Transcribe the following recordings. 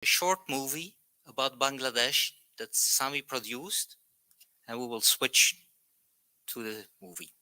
a short movie about Bangladesh that Sami produced, and we will switch to the movie.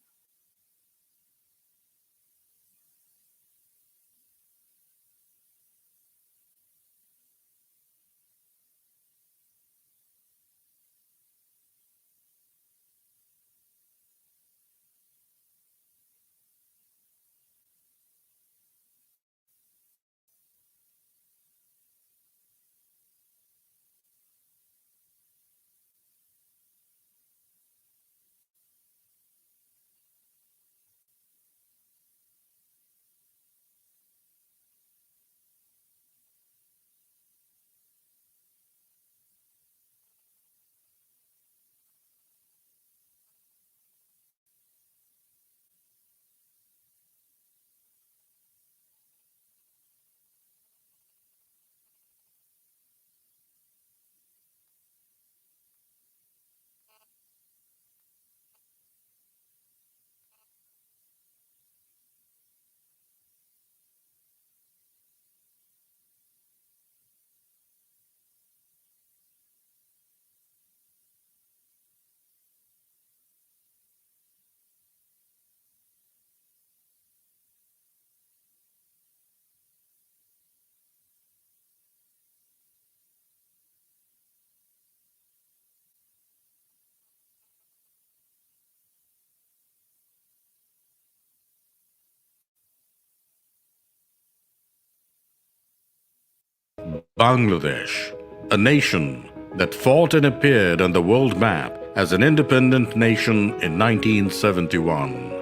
Bangladesh, a nation that fought and appeared on the world map as an independent nation in 1971.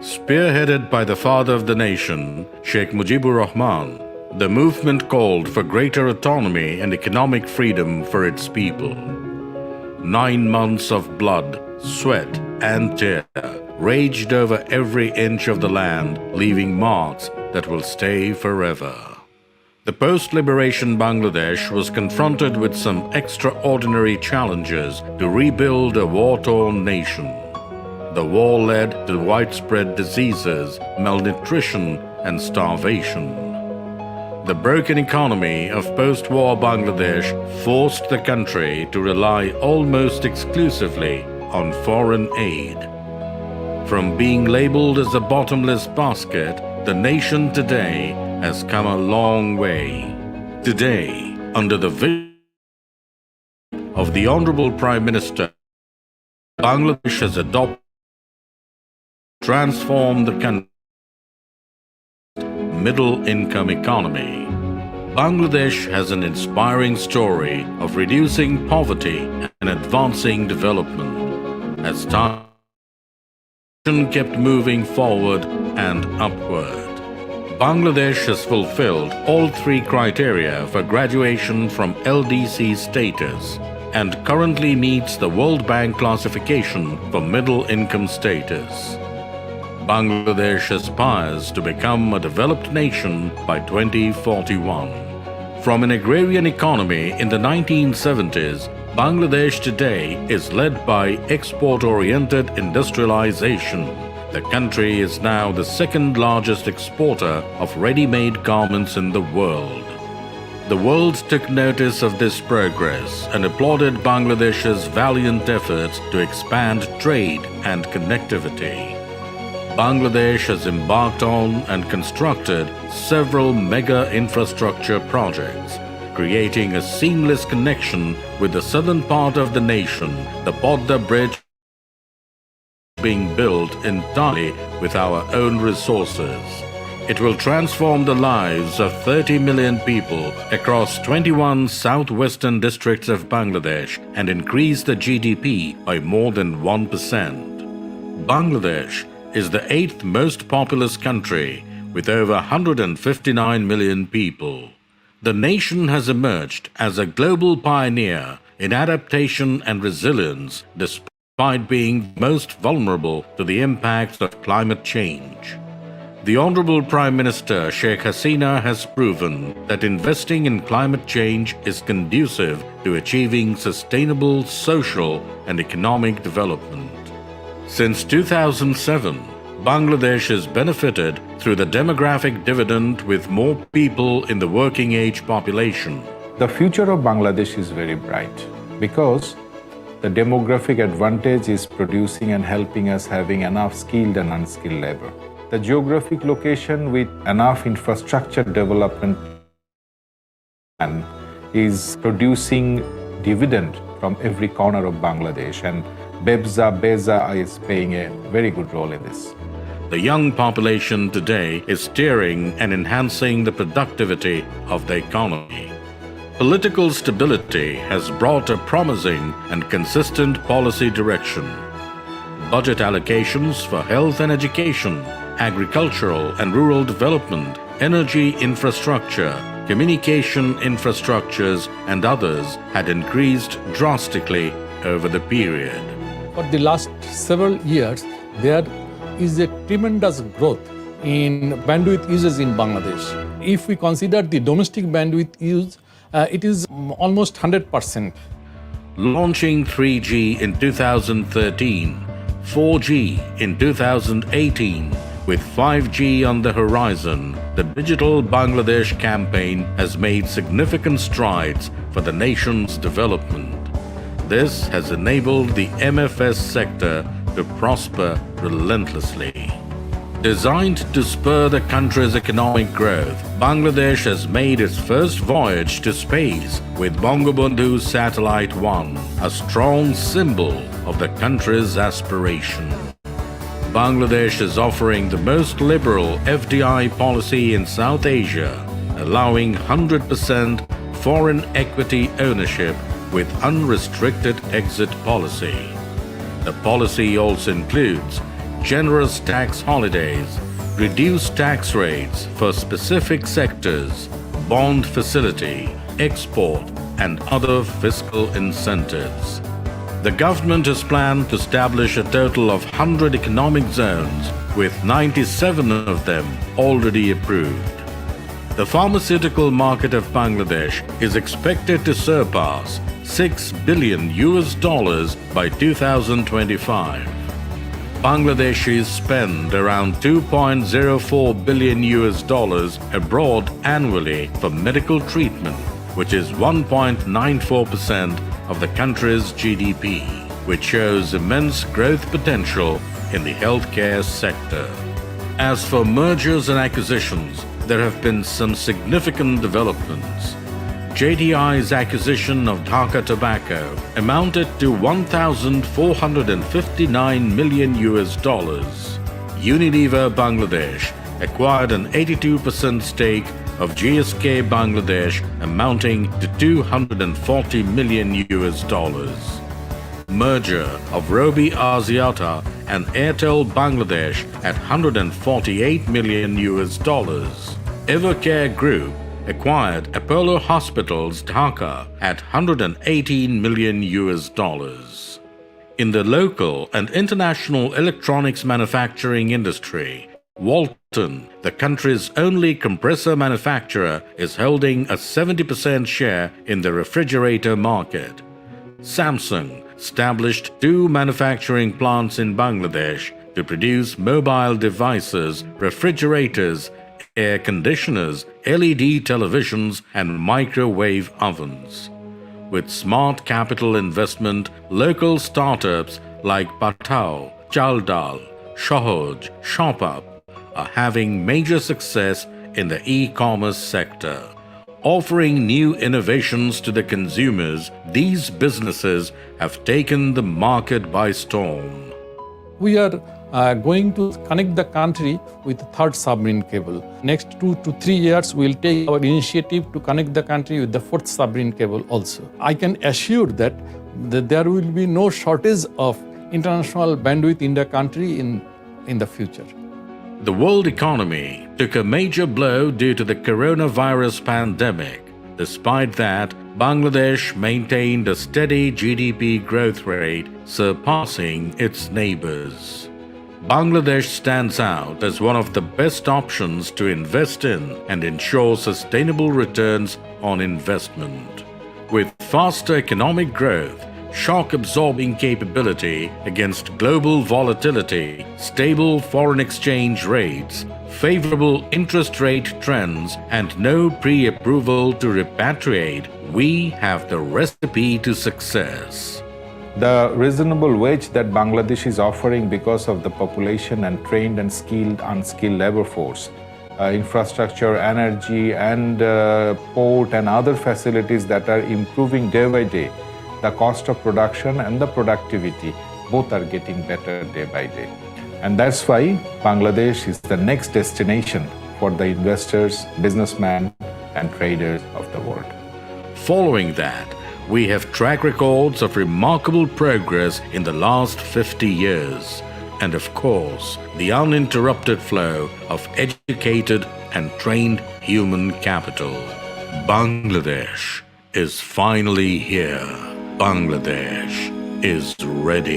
Spearheaded by the father of the nation, Sheikh Mujibur Rahman, the movement called for greater autonomy and economic freedom for its people. 9 months of blood, sweat, and tear raged over every inch of the land, leaving marks that will stay forever. The post-liberation Bangladesh was confronted with some extraordinary challenges to rebuild a war-torn nation. The war led to widespread diseases, malnutrition, and starvation. The broken economy of post-war Bangladesh forced the country to rely almost exclusively on foreign aid. From being labeled as a bottomless basket, the nation today has come a long way. Today, under the vision of the Honorable Prime Minister, Bangladesh has adopted transform the country's middle-income economy. Bangladesh has an inspiring story of reducing poverty and advancing development as time kept moving forward and upward. Bangladesh has fulfilled all 3 criteria for graduation from LDC status and currently meets the World Bank classification for middle-income status. Bangladesh aspires to become a developed nation by 2041. From an agrarian economy in the 1970s, Bangladesh today is led by export-oriented industrialization. The country is now the second largest exporter of ready-made garments in the world. The world took notice of this progress and applauded Bangladesh's valiant efforts to expand trade and connectivity. Bangladesh has embarked on and constructed several mega infrastructure projects, creating a seamless connection with the southern part of the nation. The Podda Bridge being built entirely with our own resources. It will transform the lives of 30 million people across 21 southwestern districts of Bangladesh and increase the GDP by more than 1%. Bangladesh is the 8th most populous country with over 159 million people. The nation has emerged as a global pioneer in adaptation and resilience despite being most vulnerable to the impacts of climate change. The Honorable Prime Minister Sheikh Hasina has proven that investing in climate change is conducive to achieving sustainable social and economic development. Since 2007, Bangladesh has benefited through the demographic dividend with more people in the working age population. The future of Bangladesh is very bright because the demographic advantage is producing and helping us having enough skilled and unskilled labor. The geographic location with enough infrastructure development and is producing dividend from every corner of Bangladesh, and BEPS-A is playing a very good role in this. The young population today is steering and enhancing the productivity of the economy. Political stability has brought a promising and consistent policy direction. Budget allocations for health and education, agricultural and rural development, energy infrastructure, communication infrastructures, and others had increased drastically over the period. For the last several years, there is a tremendous growth in bandwidth uses in Bangladesh. If we consider the domestic bandwidth use, it is almost 100%. Launching 3G in 2013, 4G in 2018, with 5G on the horizon, the Digital Bangladesh campaign has made significant strides for the nation's development. This has enabled the MFS sector to prosper relentlessly. Designed to spur the country's economic growth, Bangladesh has made its first voyage to space with Bangabandhu Satellite 1, a strong symbol of the country's aspiration. Bangladesh is offering the most liberal FDI policy in South Asia, allowing 100% foreign equity ownership with unrestricted exit policy. The policy also includes generous tax holidays, reduced tax rates for specific sectors, bond facility, export, and other fiscal incentives. The government has planned to establish a total of 100 economic zones, with 97 of them already approved. The pharmaceutical market of Bangladesh is expected to surpass $6 billion by 2025. Bangladeshis spend around $2.04 billion abroad annually for medical treatment, which is 1.94% of the country's GDP, which shows immense growth potential in the healthcare sector. As for mergers and acquisitions, there have been some significant developments. JTI's acquisition of Dhaka Tobacco amounted to $1,459 million. Unilever Bangladesh acquired an 82% stake of GSK Bangladesh amounting to $240 million. Merger of Robi Axiata and Airtel Bangladesh at $148 million. Evercare Group acquired Apollo Hospitals Dhaka at $118 million. In the local and international electronics manufacturing industry, Walton, the country's only compressor manufacturer, is holding a 70% share in the refrigerator market. Samsung established 2 manufacturing plants in Bangladesh to produce mobile devices, refrigerators, air conditioners, LED televisions, and microwave ovens. With smart capital investment, local startups like Patao, Chaldal, Shohoj, ShopUp are having major success in the e-commerce sector. Offering new innovations to the consumers, these businesses have taken the market by storm. We are going to connect the country with the third submarine cable. Next 2 to 3 years, we will take our initiative to connect the country with the fourth submarine cable also. I can assure that there will be no shortage of international bandwidth in the country in the future. The world economy took a major blow due to the coronavirus pandemic. Despite that, Bangladesh maintained a steady GDP growth rate, surpassing its neighbors. Bangladesh stands out as one of the best options to invest in and ensure sustainable returns on investment. With faster economic growth, shock absorbing capability against global volatility, stable foreign exchange rates, favorable interest rate trends, and no pre approval to repatriate, we have the recipe to success. The reasonable wage that Bangladesh is offering because of the population and trained and skilled, unskilled labor force, infrastructure, energy, and port and other facilities that are improving day by day, the cost of production and the productivity both are getting better day by day. And that's why Bangladesh is the next destination for the investors, businessmen, and traders of the world. Following that, we have track records of remarkable progress in the last 50 years. And of course, the uninterrupted flow of educated and trained human capital. Bangladesh is finally here. Bangladesh is ready.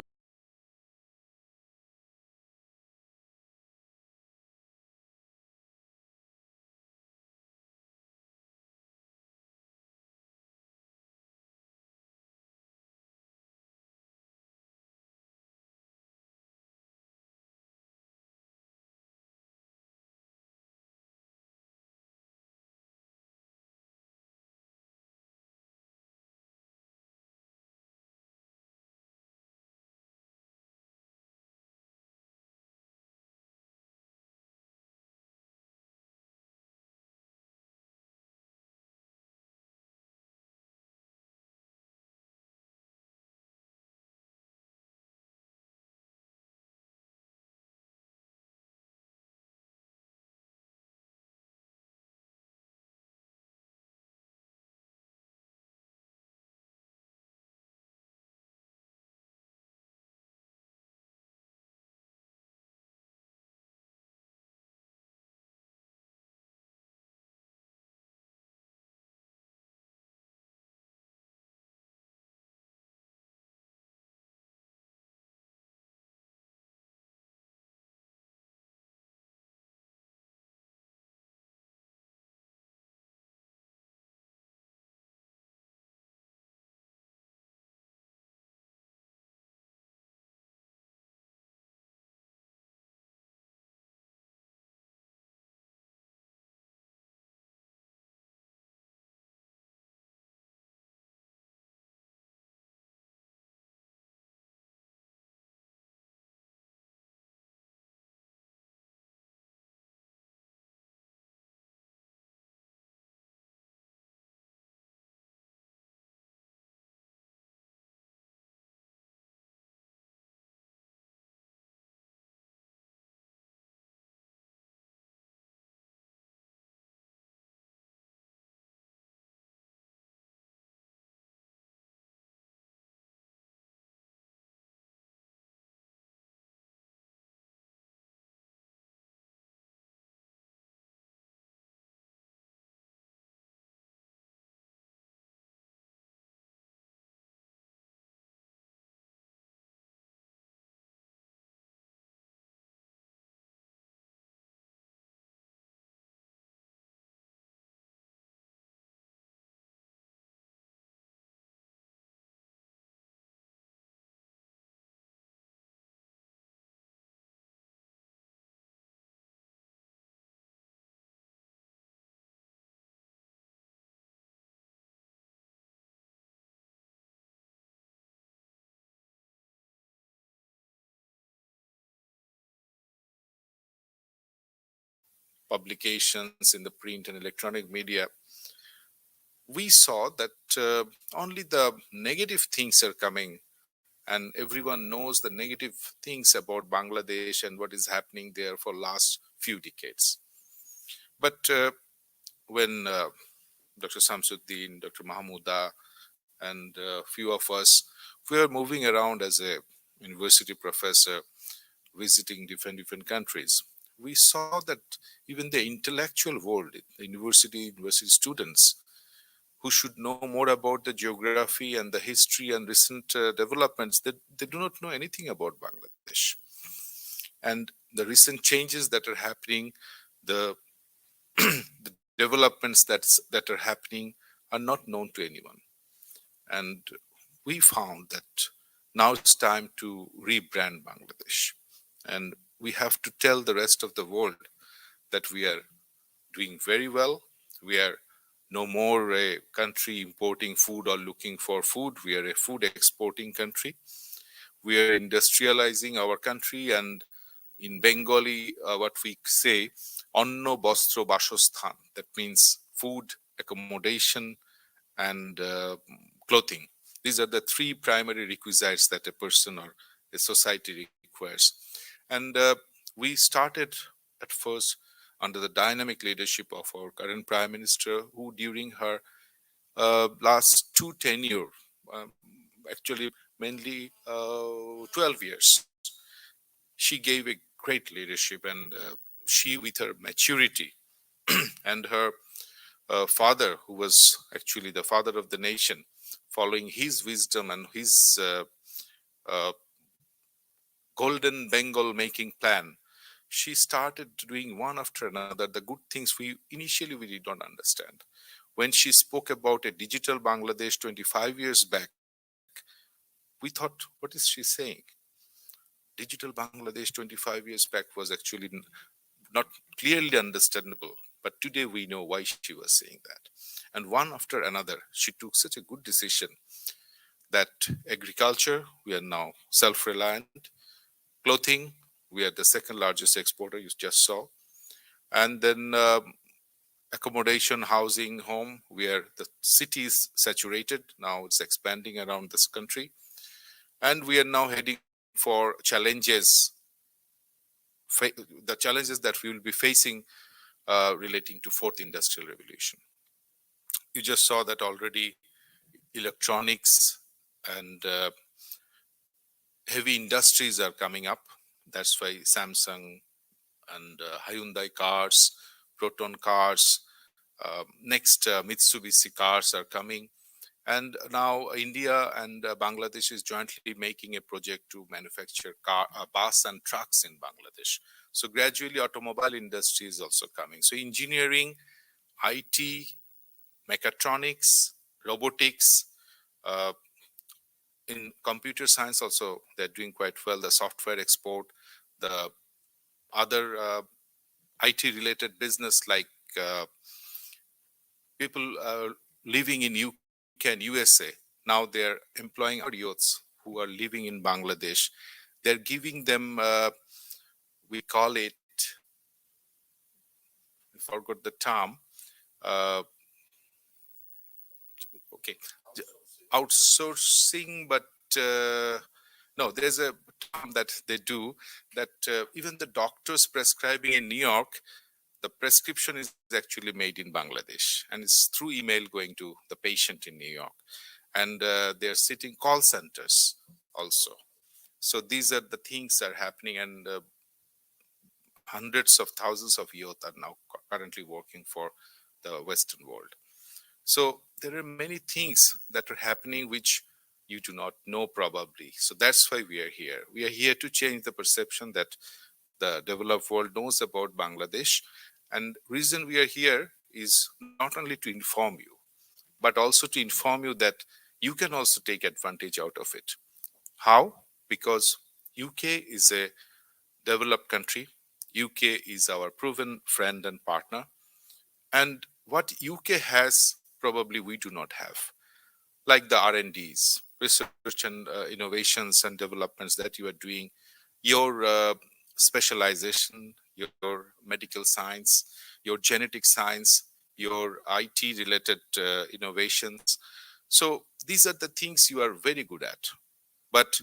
Publications in the print and electronic media, we saw that only the negative things are coming, and everyone knows the negative things about Bangladesh and what is happening there for last few decades. But when Dr. Samsuddin, Dr. Mahmouda, and a few of us, we were moving around as a university professor, visiting different countries, we saw that even the intellectual world, the university students, who should know more about the geography and the history and recent developments, they do not know anything about Bangladesh. And the recent changes that are happening, the, the developments that are happening are not known to anyone. And we found that now it's time to rebrand Bangladesh. And we have to tell the rest of the world that we are doing very well. We are no more a country importing food or looking for food. We are a food exporting country. We are industrializing our country, and in Bengali, what we say, Anno Bostro Basosthan. That means food, accommodation, and clothing. These are the three primary requisites that a person or a society requires. And we started at first under the dynamic leadership of our current Prime Minister, who during her last two tenure, actually mainly 12 years, she gave a great leadership, and she, with her maturity and her father, who was actually the father of the nation, following his wisdom and his golden Bengal making plan, she started doing one after another the good things we initially we did not understand. When she spoke about a digital Bangladesh 25 years back, we thought, what is she saying? Digital Bangladesh 25 years back was actually not clearly understandable. But today we know why she was saying that. And one after another, she took such a good decision that agriculture, we are now self-reliant. Clothing, we are the second largest exporter, you just saw. And then accommodation, housing, home, where the city is saturated. Now it's expanding around this country. And we are now heading for challenges, the challenges that we will be facing relating to fourth industrial revolution. You just saw that already electronics and heavy industries are coming up. That's why Samsung and Hyundai cars, Proton cars, next Mitsubishi cars are coming. And now India and Bangladesh is jointly making a project to manufacture bus and trucks in Bangladesh. So gradually automobile industry is also coming. So engineering, IT, mechatronics, robotics, in computer science also, they're doing quite well. The software export, the other IT related business like people living in UK and USA, now they're employing our youths who are living in Bangladesh. They're giving them, we call it, I forgot the term, okay, outsourcing, but no, there's a term that they do that even the doctors prescribing in New York, the prescription is actually made in Bangladesh and it's through email going to the patient in New York. And they're sitting call centers also. So these are the things that are happening, and hundreds of thousands of youth are now currently working for the Western world. So there are many things that are happening which you do not know probably. So that's why we are here. We are here to change the perception that the developed world knows about Bangladesh. And reason we are here is not only to inform you, but also to inform you that you can also take advantage out of it. How? Because UK is a developed country. UK is our proven friend and partner. And what UK has, probably we do not have. Like the R&Ds, research and innovations and developments that you are doing, your specialization, your medical science, your genetic science, your IT related innovations. So these are the things you are very good at. But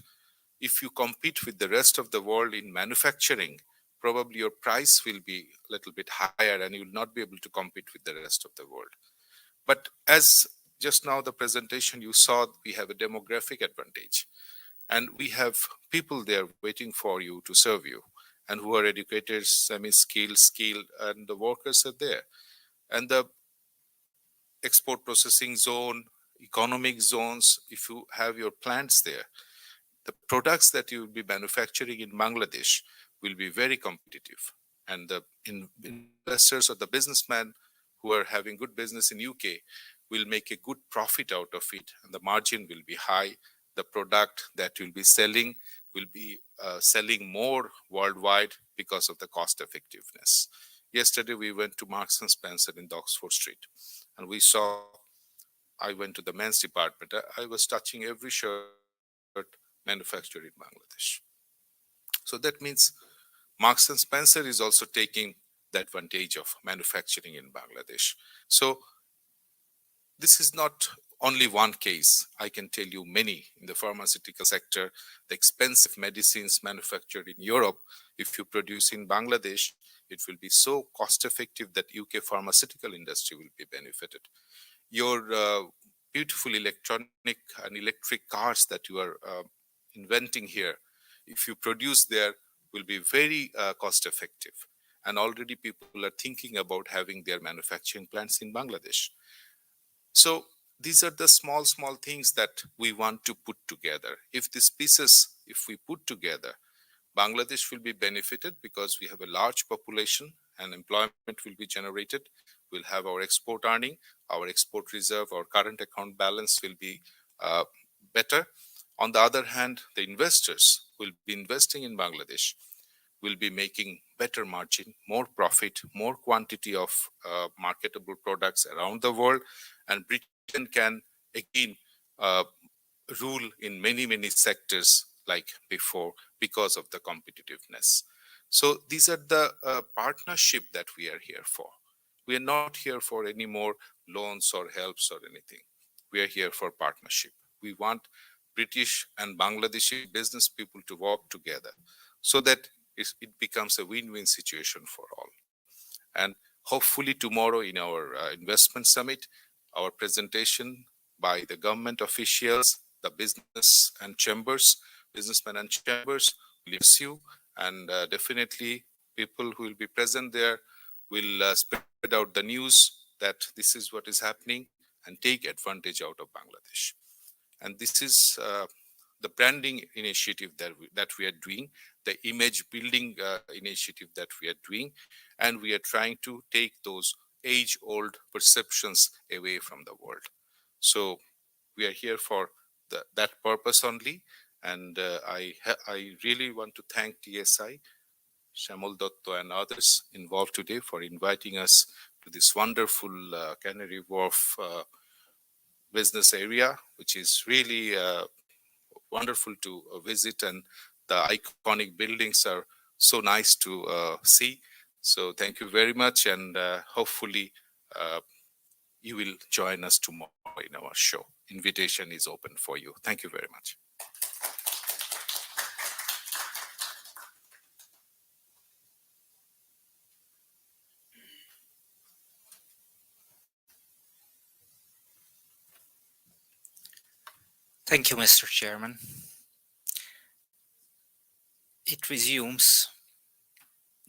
if you compete with the rest of the world in manufacturing, probably your price will be a little bit higher and you will not be able to compete with the rest of the world. But as just now the presentation you saw, we have a demographic advantage. And we have people there waiting for you to serve you, and who are educated, semi-skilled, skilled, and the workers are there. And the export processing zone, economic zones, if you have your plants there, the products that you will be manufacturing in Bangladesh will be very competitive. And the investors or the businessmen who are having good business in UK will make a good profit out of it, and the margin will be high, the product that you'll be selling will be selling more worldwide because of the cost effectiveness. Yesterday, we went to Marks and Spencer in the Oxford Street, and we saw, I went to the men's department. I was touching every shirt manufactured in Bangladesh. So that means Marks and Spencer is also taking the advantage of manufacturing in Bangladesh. So this is not only one case. I can tell you many in the pharmaceutical sector. The expensive medicines manufactured in Europe, if you produce in Bangladesh, it will be so cost effective that UK pharmaceutical industry will be benefited. Your beautiful electronic and electric cars that you are inventing here, if you produce there, will be very cost effective. And already people are thinking about having their manufacturing plants in Bangladesh. So these are the small things that we want to put together. If these pieces, if we put together, Bangladesh will be benefited because we have a large population and employment will be generated. We'll have our export earning, our export reserve, our current account balance will be better. On the other hand, the investors will be investing in Bangladesh, will be making better margin, more profit, more quantity of marketable products around the world, and Britain can again rule in many sectors like before because of the competitiveness. So these are the partnership that we are here for. We are not here for any more loans or helps or anything. We are here for partnership. We want British and Bangladeshi business people to work together so that it becomes a win-win situation for all. And hopefully tomorrow in our investment summit, our presentation by the government officials, the business and chambers, businessmen and chambers will bless you, and definitely people who will be present there will spread out the news that this is what is happening and take advantage out of Bangladesh. And this is the branding initiative that we are doing, the image building initiative that we are doing, and we are trying to take those age-old perceptions away from the world. So we are here for that purpose only, and I really want to thank TSI, Shamal Dotto and others involved today for inviting us to this wonderful Canary Wharf business area, which is really wonderful to visit, and the iconic buildings are so nice to see. So thank you very much, and hopefully you will join us tomorrow in our show. Invitation is open for you. Thank you very much. Thank you, Mr. Chairman. It resumes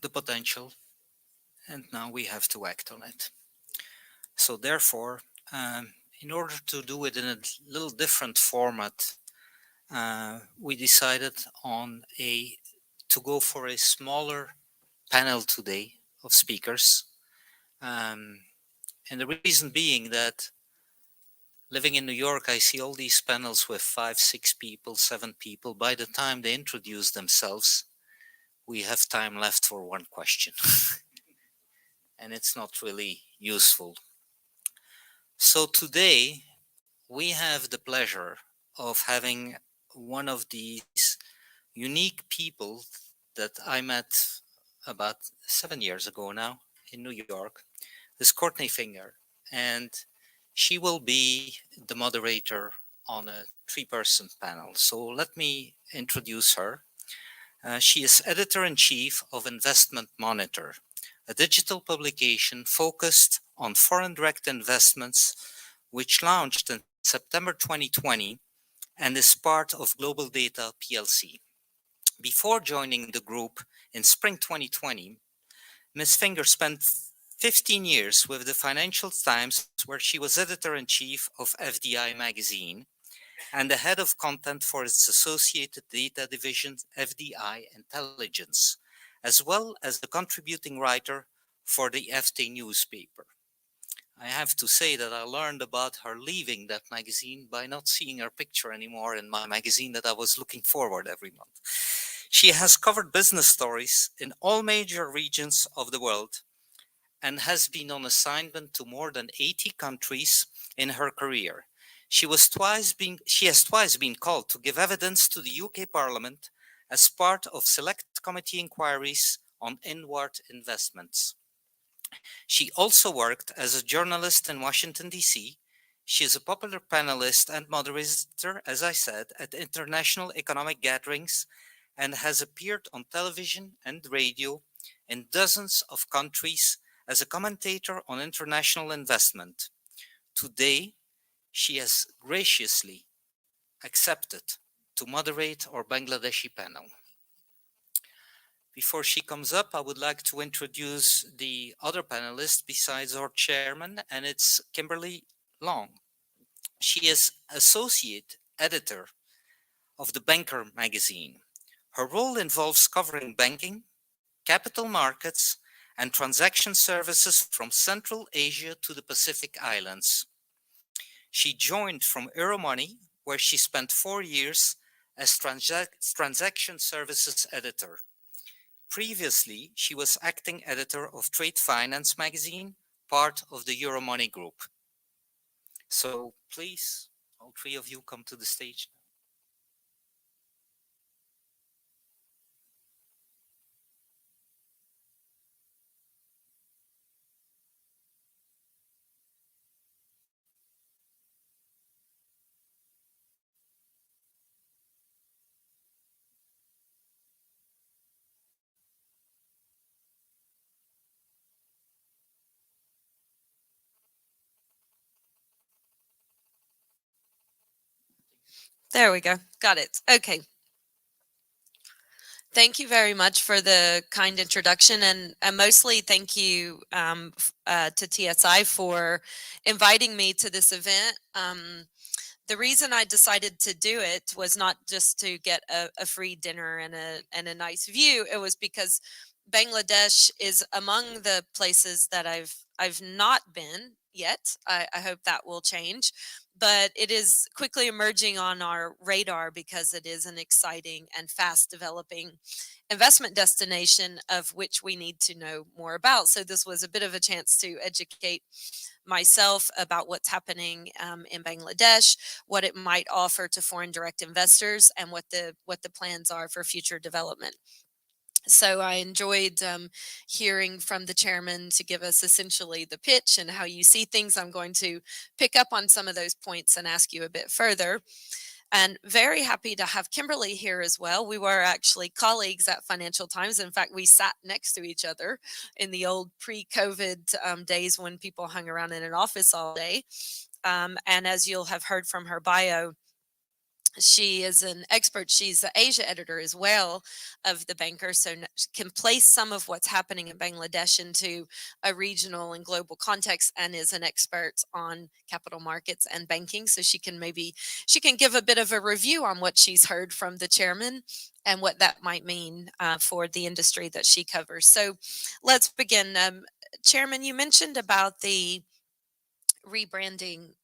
the potential, and now we have to act on it. So therefore, in order to do it in a little different format, we decided on to go for a smaller panel today of speakers. And the reason being that living in New York, I see all these panels with 5, 6 people, 7 people. By the time they introduce themselves, we have time left for one question. And it's not really useful. So today, we have the pleasure of having one of these unique people that I met about 7 years ago now in New York. This is Courtney Finger, and she will be the moderator on a 3-person panel. So let me introduce her. She is editor-in-chief of Investment Monitor, a digital publication focused on foreign direct investments, which launched in September 2020 and is part of Global Data PLC. Before joining the group in spring 2020, Ms. Finger spent 15 years with the Financial Times, where she was editor-in-chief of FDI magazine and the head of content for its associated data division, FDI Intelligence, as well as the contributing writer for the FT newspaper. I have to say that I learned about her leaving that magazine by not seeing her picture anymore in my magazine that I was looking forward every month. She has covered business stories in all major regions of the world and has been on assignment to more than 80 countries in her career. She has twice been called to give evidence to the UK Parliament as part of select committee inquiries on inward investments. She also worked as a journalist in Washington, D.C. She is a popular panelist and moderator, as I said, at international economic gatherings and has appeared on television and radio in dozens of countries as a commentator on international investment. Today, she has graciously accepted to moderate our Bangladeshi panel. Before she comes up, I would like to introduce the other panelist besides our chairman, and it's Kimberly Long. She is associate editor of the Banker magazine. Her role involves covering banking, capital markets, and transaction services from Central Asia to the Pacific Islands. She joined from Euromoney, where she spent 4 years as transaction services editor. Previously, she was acting editor of Trade Finance magazine, part of the Euromoney group. So please, all three of you come to the stage. There we go. Got it. Okay. Thank you very much for the kind introduction, and mostly thank you to TSI for inviting me to this event. The reason I decided to do it was not just to get a free dinner and a nice view. It was because Bangladesh is among the places that I've not been yet. I hope that will change, but it is quickly emerging on our radar because it is an exciting and fast developing investment destination of which we need to know more about. So this was a bit of a chance to educate myself about what's happening in Bangladesh, what it might offer to foreign direct investors, and what the plans are for future development. So I enjoyed hearing from the chairman to give us essentially the pitch and how you see things. I'm going to pick up on some of those points and ask you a bit further. And very happy to have Kimberly here as well. We were actually colleagues at Financial Times. In fact, we sat next to each other in the old pre-COVID days when people hung around in an office all day. And as you'll have heard from her bio, she is an expert. She's the Asia editor as well of the Banker, so can place some of what's happening in Bangladesh into a regional and global context, and is an expert on capital markets and banking. So she can give a bit of a review on what she's heard from the chairman and what that might mean for the industry that she covers. So let's begin. Chairman, you mentioned about the rebranding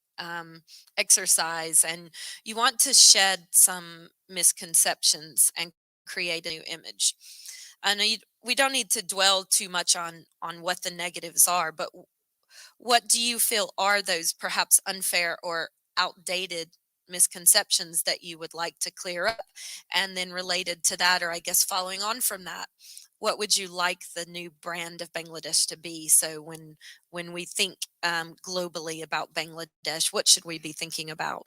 exercise, and you want to shed some misconceptions and create a new image. I know we don't need to dwell too much on what the negatives are, but what do you feel are those perhaps unfair or outdated misconceptions that you would like to clear up? And then related to that, or I guess following on from that, what would you like the new brand of Bangladesh to be? So when we think globally about Bangladesh, what should we be thinking about?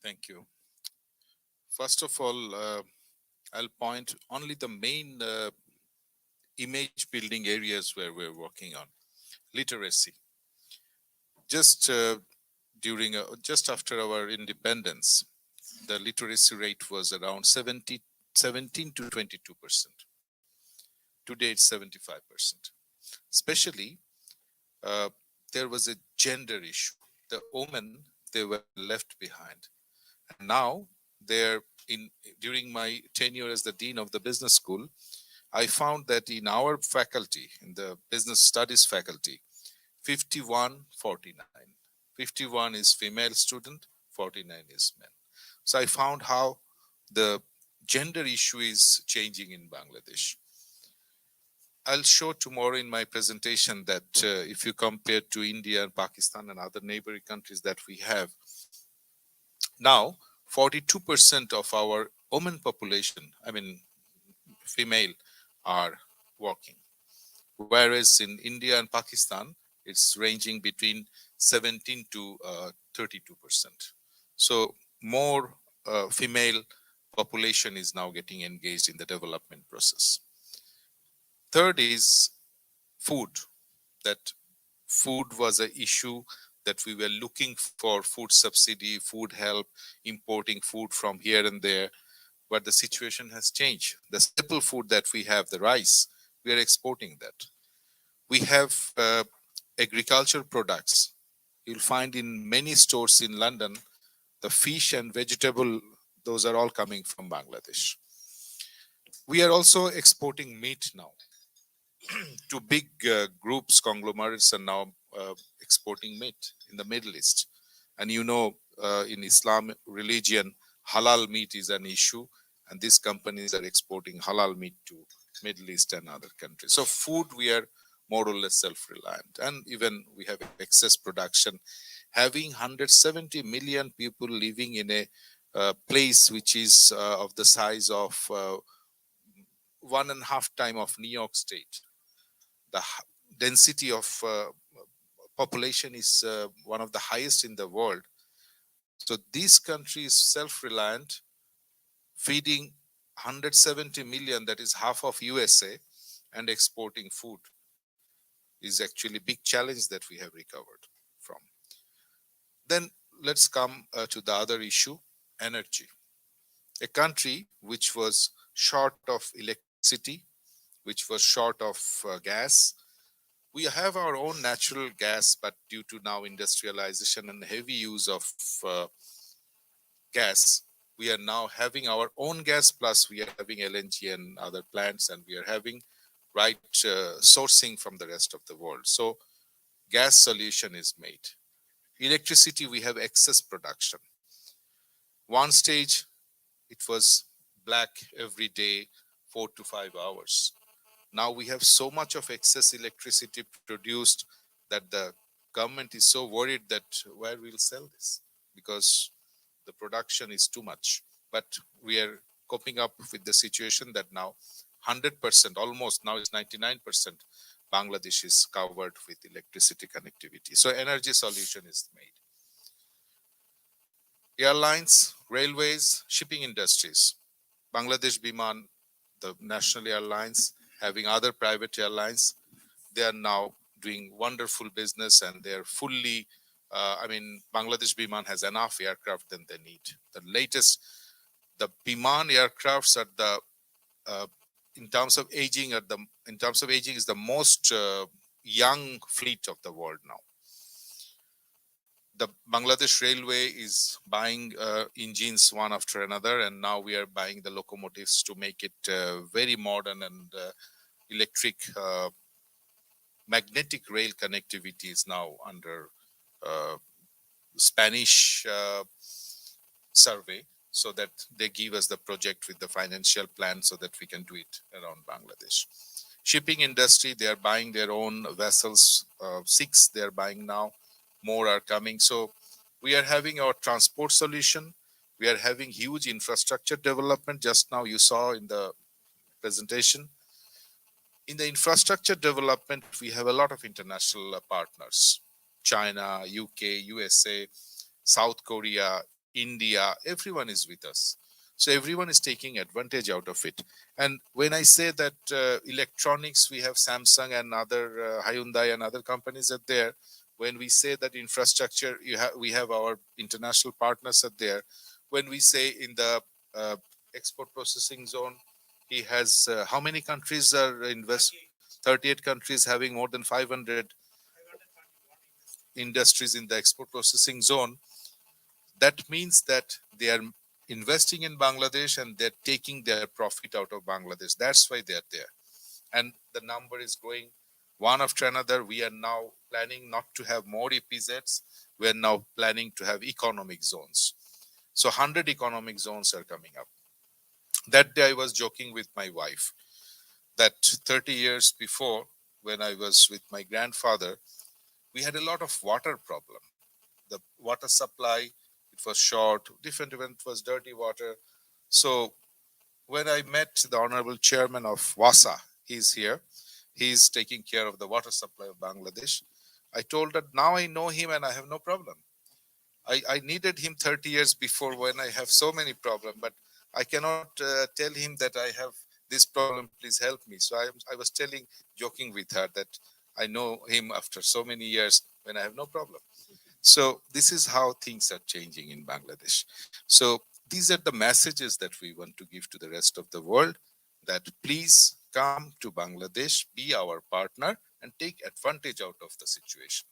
Thank you. First of all, I'll point only the main image building areas where we're working on. Literacy. Just just after our independence, the literacy rate was around 17 to 22%. Today it's 75%. Especially, there was a gender issue. The women, they were left behind. And now during my tenure as the dean of the business school, I found that in our faculty, in the business studies faculty, 51-49. 51 is female student, 49 is men. So I found how the gender issue is changing in Bangladesh. I'll show tomorrow in my presentation that if you compare to India and Pakistan and other neighboring countries that we have, now 42% of our women population, I mean female, are working. Whereas in India and Pakistan, it's ranging between 17 to 32%. So more female population is now getting engaged in the development process. Third is food. That food was an issue that we were looking for food subsidy, food help, importing food from here and there. But the situation has changed. The staple food that we have, the rice, we are exporting that. We have agricultural products. You'll find in many stores in London, the fish and vegetable, those are all coming from Bangladesh. We are also exporting meat now. To big groups, conglomerates are now exporting meat in the Middle East. And you know, in Islam religion, halal meat is an issue, and these companies are exporting halal meat to Middle East and other countries. So food, we are more or less self-reliant, and even we have excess production. Having 170 million people living in a place which is of the size of 1.5 times of New York State. The density of population is one of the highest in the world. So this country is self-reliant, feeding 170 million, that is half of USA, and exporting food is actually a big challenge that we have recovered from. Then let's come to the other issue, energy. A country which was short of electricity, which was short of gas. We have our own natural gas, but due to now industrialization and heavy use of gas, we are now having our own gas, plus we are having LNG and other plants, and we are having right sourcing from the rest of the world. So gas solution is made. Electricity, we have excess production. One stage, it was black every day, 4 to 5 hours. Now we have so much of excess electricity produced that the government is so worried that where we'll sell this, because the production is too much. But we are coping up with the situation that now 100%, almost now it's 99%, Bangladesh is covered with electricity connectivity. So energy solution is made. Airlines, railways, shipping industries. Bangladesh Biman, the national airlines, having other private airlines, they are now doing wonderful business, and they're fully, Bangladesh Biman has enough aircraft than they need. The latest, the Biman aircrafts are the, in terms of aging, is the most young fleet of the world now. The Bangladesh Railway is buying engines one after another, and now we are buying the locomotives to make it very modern, and electric magnetic rail connectivity is now under Spanish survey, so that they give us the project with the financial plan so that we can do it around Bangladesh. Shipping industry, they are buying their own vessels, 6 they are buying now, more are coming. So we are having our transport solution. We are having huge infrastructure development. Just now you saw in the presentation. In the infrastructure development, we have a lot of international partners. China, UK, USA, South Korea, India, everyone is with us. So everyone is taking advantage out of it. And when I say that electronics, we have Samsung and other Hyundai and other companies are there. When we say that infrastructure, we have our international partners are there. When we say in the export processing zone, he has, how many countries are 38 countries having more than 500 industries in the export processing zone. That means that they are investing in Bangladesh and they're taking their profit out of Bangladesh. That's why they're there. And the number is going one after another. We are now planning not to have more EPZs. We're now planning to have economic zones. So 100 economic zones are coming up. That day I was joking with my wife that 30 years before, when I was with my grandfather, we had a lot of water problem. The water supply, it was short, different event was dirty water. So when I met the honorable chairman of WASA, he's here, he's taking care of the water supply of Bangladesh. I told that now I know him and I have no problem. I needed him 30 years before when I have so many problems, but I cannot tell him that I have this problem, please help me. So I was joking with her that I know him after so many years when I have no problem. So this is how things are changing in Bangladesh. So these are the messages that we want to give to the rest of the world, that please come to Bangladesh, be our partner, and take advantage out of the situation.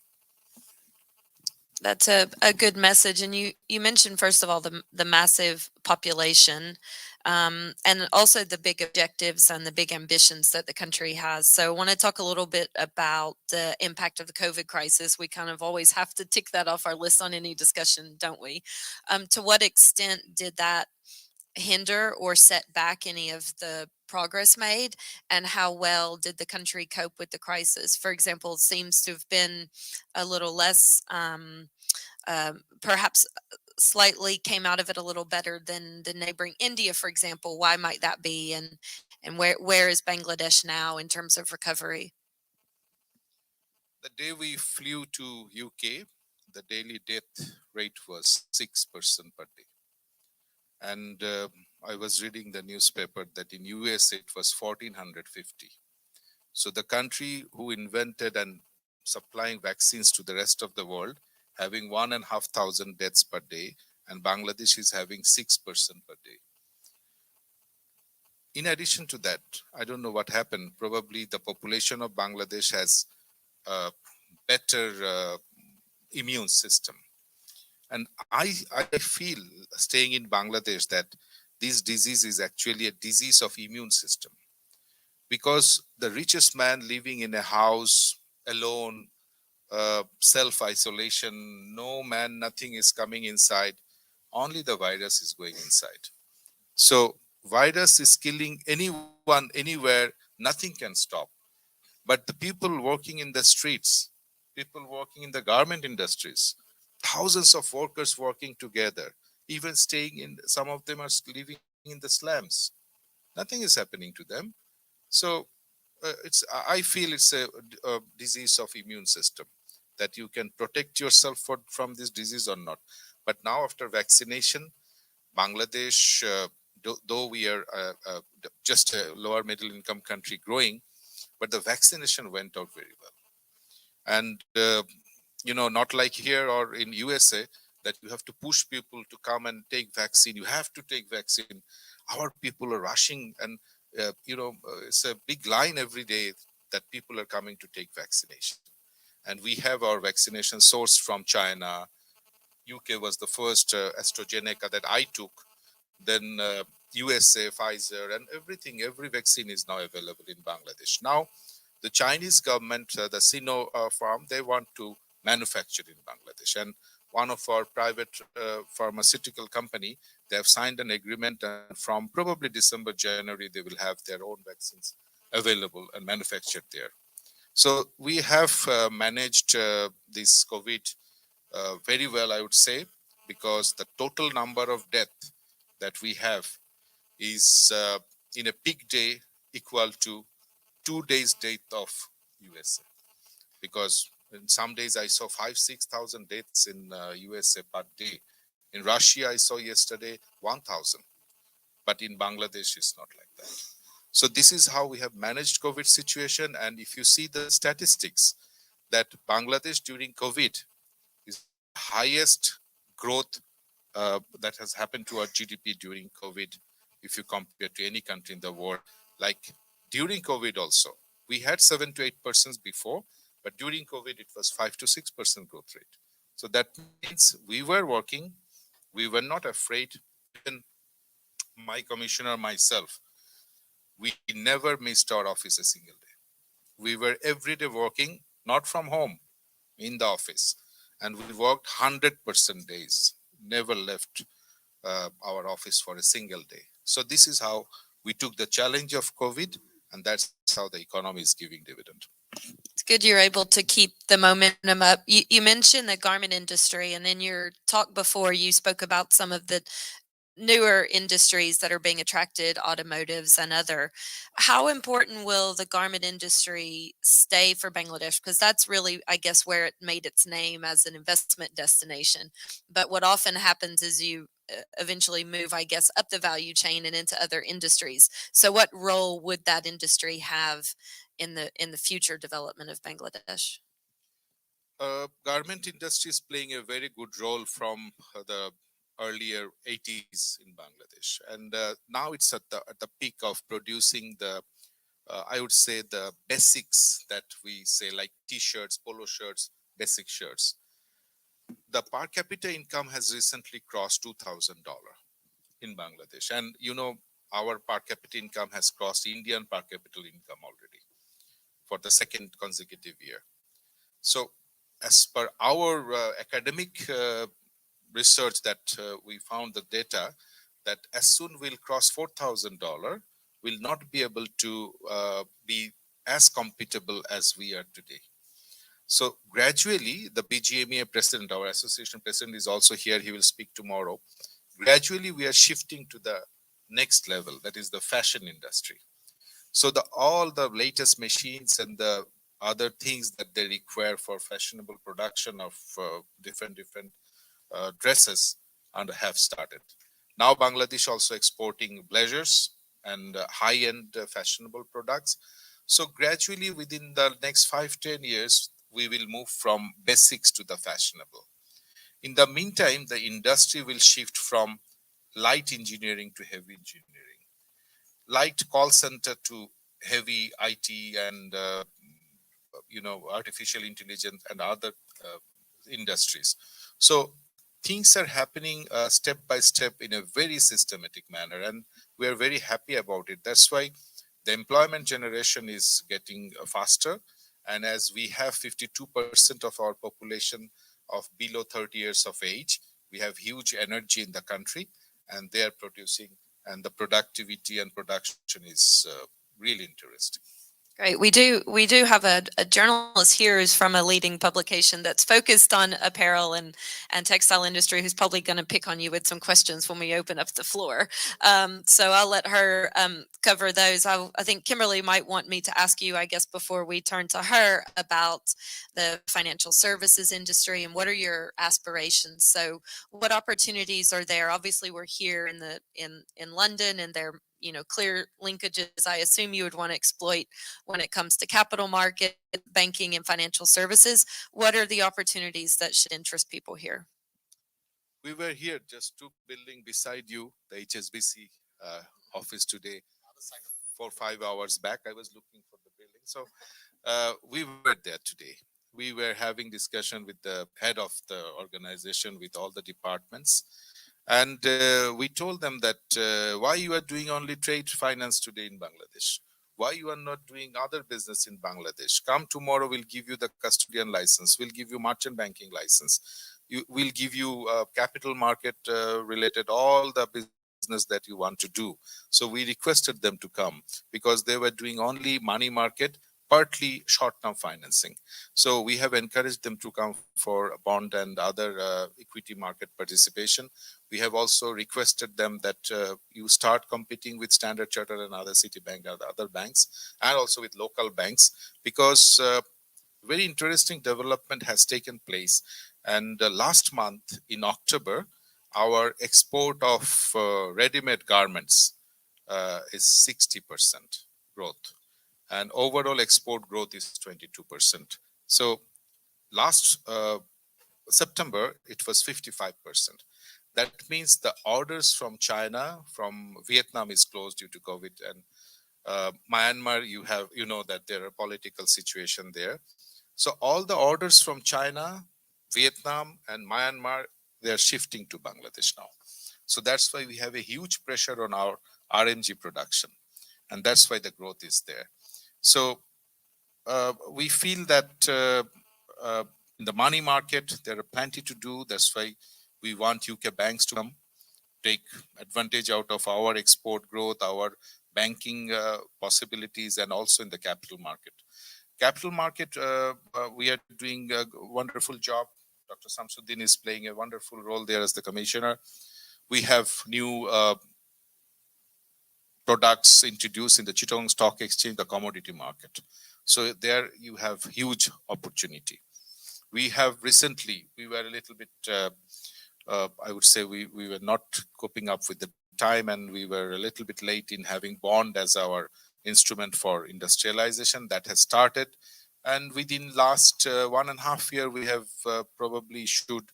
That's a good message. And you mentioned, first of all, the massive population, and also the big objectives and the big ambitions that the country has. So I want to talk a little bit about the impact of the COVID crisis. We kind of always have to tick that off our list on any discussion, don't we? To what extent did that hinder or set back any of the progress made, and how well did the country cope with the crisis? For example, it seems to have been a little less, perhaps slightly came out of it a little better than the neighboring India, for example. Why might that be, and where is Bangladesh now in terms of recovery? The day we flew to UK, the daily death rate was 6% per day. And I was reading the newspaper that in US it was 1450. So the country who invented and supplying vaccines to the rest of the world, having 1,500 deaths per day, and Bangladesh is having 6% per day. In addition to that, I don't know what happened. Probably the population of Bangladesh has a better immune system. And I feel, staying in Bangladesh, that this disease is actually a disease of immune system. Because the richest man living in a house alone, self-isolation, no man, nothing is coming inside, only the virus is going inside. So virus is killing anyone, anywhere, nothing can stop. But the people working in the streets, people working in the garment industries, thousands of workers working together, even staying in, some of them are living in the slums. Nothing is happening to them. So I feel it's a disease of immune system, that you can protect yourself from this disease or not. But now after vaccination, Bangladesh, though we are just a lower middle income country growing, but the vaccination went out very well. And not like here or in USA, that you have to push people to come and take vaccine. You have to take vaccine. Our people are rushing, and it's a big line every day that people are coming to take vaccination. And we have our vaccination sourced from China. UK was the first AstraZeneca that I took. Then USA, Pfizer, and every vaccine is now available in Bangladesh. Now, the Chinese government, the Sinopharm, they want to manufacture in Bangladesh. And one of our private pharmaceutical company, they have signed an agreement, and from probably December, January, they will have their own vaccines available and manufactured there. So we have managed this COVID very well, I would say, because the total number of deaths that we have is in a peak day equal to 2 days death of USA. Because in some days I saw 5,000-6,000 deaths in USA per day. In Russia, I saw yesterday 1,000. But in Bangladesh, it's not like that. So this is how we have managed COVID situation. And if you see the statistics, that Bangladesh during COVID is the highest growth that has happened to our GDP during COVID, if you compare to any country in the world. Like during COVID also, we had 7 to 8% before, but during COVID, it was 5 to 6% growth rate. So that means we were working, we were not afraid. Even my commissioner, myself, we never missed our office a single day. We were every day working, not from home. in the office, and we worked 100% days, never left our office for a single day. So this is how we took the challenge of COVID, and that's how the economy is giving dividend. It's good you're able to keep the momentum up. You mentioned the garment industry, and in your talk before, you spoke about some of the newer industries that are being attracted, automotives and other. How important will the garment industry stay for Bangladesh? Because that's really, I guess, where it made its name as an investment destination. But what often happens is you eventually move, I guess, up the value chain and into other industries. So what role would that industry have in the future development of Bangladesh? Garment industry is playing a very good role from the earlier 80s in Bangladesh, and now it's at the peak of producing the I would say the basics that we say, like t-shirts, polo shirts, basic shirts. The per capita income has recently crossed $2,000 in Bangladesh, and our per capita income has crossed Indian per capita income already for the second consecutive year. So as per our academic research that we found the data that as soon we'll cross $4,000, we'll not be able to be as compatible as we are today. So gradually, the BGMEA president, our association president, is also here. He will speak tomorrow. Gradually, we are shifting to the next level, that is the fashion industry. So all the latest machines and the other things that they require for fashionable production of different dresses and have started. Now Bangladesh also exporting blazers and high-end fashionable products. So gradually within the next 5-10 years, we will move from basics to the fashionable. In the meantime, the industry will shift from light engineering to heavy engineering, light call center to heavy IT and artificial intelligence and other industries. So things are happening step by step in a very systematic manner, and we are very happy about it. That's why the employment generation is getting faster, and as we have 52% of our population of below 30 years of age, we have huge energy in the country, and they are producing, and the productivity and production is really interesting. Great. We do have a journalist here who's from a leading publication that's focused on apparel and textile industry, who's probably going to pick on you with some questions when we open up the floor. So I'll let her cover those. I think Kimberly might want me to ask you, I guess, before we turn to her, about the financial services industry and what are your aspirations. So what opportunities are there? Obviously, we're here in London, and there clear linkages I assume you would want to exploit when it comes to capital market, banking, and financial services. What are the opportunities that should interest people here? We were here just 2 buildings beside you, the HSBC office today, 4 or 5 hours back. I was looking for the building. So we were there today. We were having discussion with the head of the organization, with all the departments. And we told them that why you are doing only trade finance today in Bangladesh? Why you are not doing other business in Bangladesh? Come tomorrow, we'll give you the custodian license. We'll give you merchant banking license. We'll give you capital market related, all the business that you want to do. So we requested them to come because they were doing only money market, partly short-term financing. So we have encouraged them to come for bond and other equity market participation. We have also requested them that you start competing with Standard Chartered and other Citibank and other banks, and also with local banks, because very interesting development has taken place. And last month in October, our export of ready-made garments is 60% growth. And overall export growth is 22%. So last September, it was 55%. That means the orders from China, from Vietnam is closed due to COVID, and Myanmar, you know that there are political situation there. So all the orders from China, Vietnam, and Myanmar, they are shifting to Bangladesh now. So that's why we have a huge pressure on our RMG production, and that's why the growth is there. So we feel that In the money market, there are plenty to do. That's why we want UK banks to come, take advantage out of our export growth, our banking possibilities, and also in the capital market. Capital market, we are doing a wonderful job. Dr. Samsudin is playing a wonderful role there as the commissioner. We have new products introduced in the Chittagong Stock Exchange, the commodity market. So there you have huge opportunity. We have recently, we were a little bit, I would say we were not coping up with the time, and we were a little bit late in having bond as our instrument for industrialization. That has started. And within last 1.5 years, we have probably issued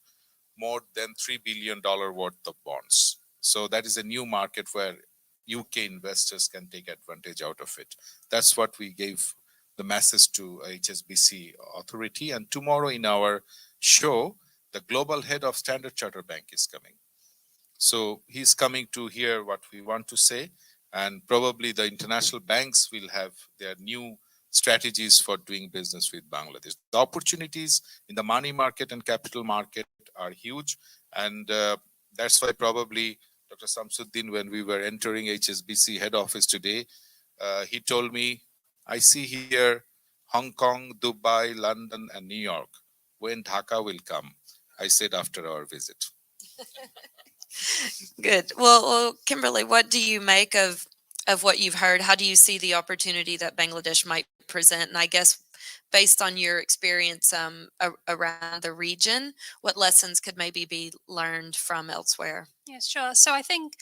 more than $3 billion worth of bonds. So that is a new market where UK investors can take advantage out of it. That's what we gave the message to HSBC authority. And tomorrow in our show, the global head of Standard Chartered Bank is coming. So he's coming to hear what we want to say. And probably the international banks will have their new strategies for doing business with Bangladesh. The opportunities in the money market and capital market are huge. And that's why probably Dr. Samsudin, when we were entering HSBC head office today, he told me, I see here Hong Kong, Dubai, London, and New York. When Dhaka will come? I said after our visit. Good. Well, Kimberly, what do you make of what you've heard? How do you see the opportunity that Bangladesh might present? And I guess based on your experience around the region, what lessons could maybe be learned from elsewhere? Yeah, sure. So I think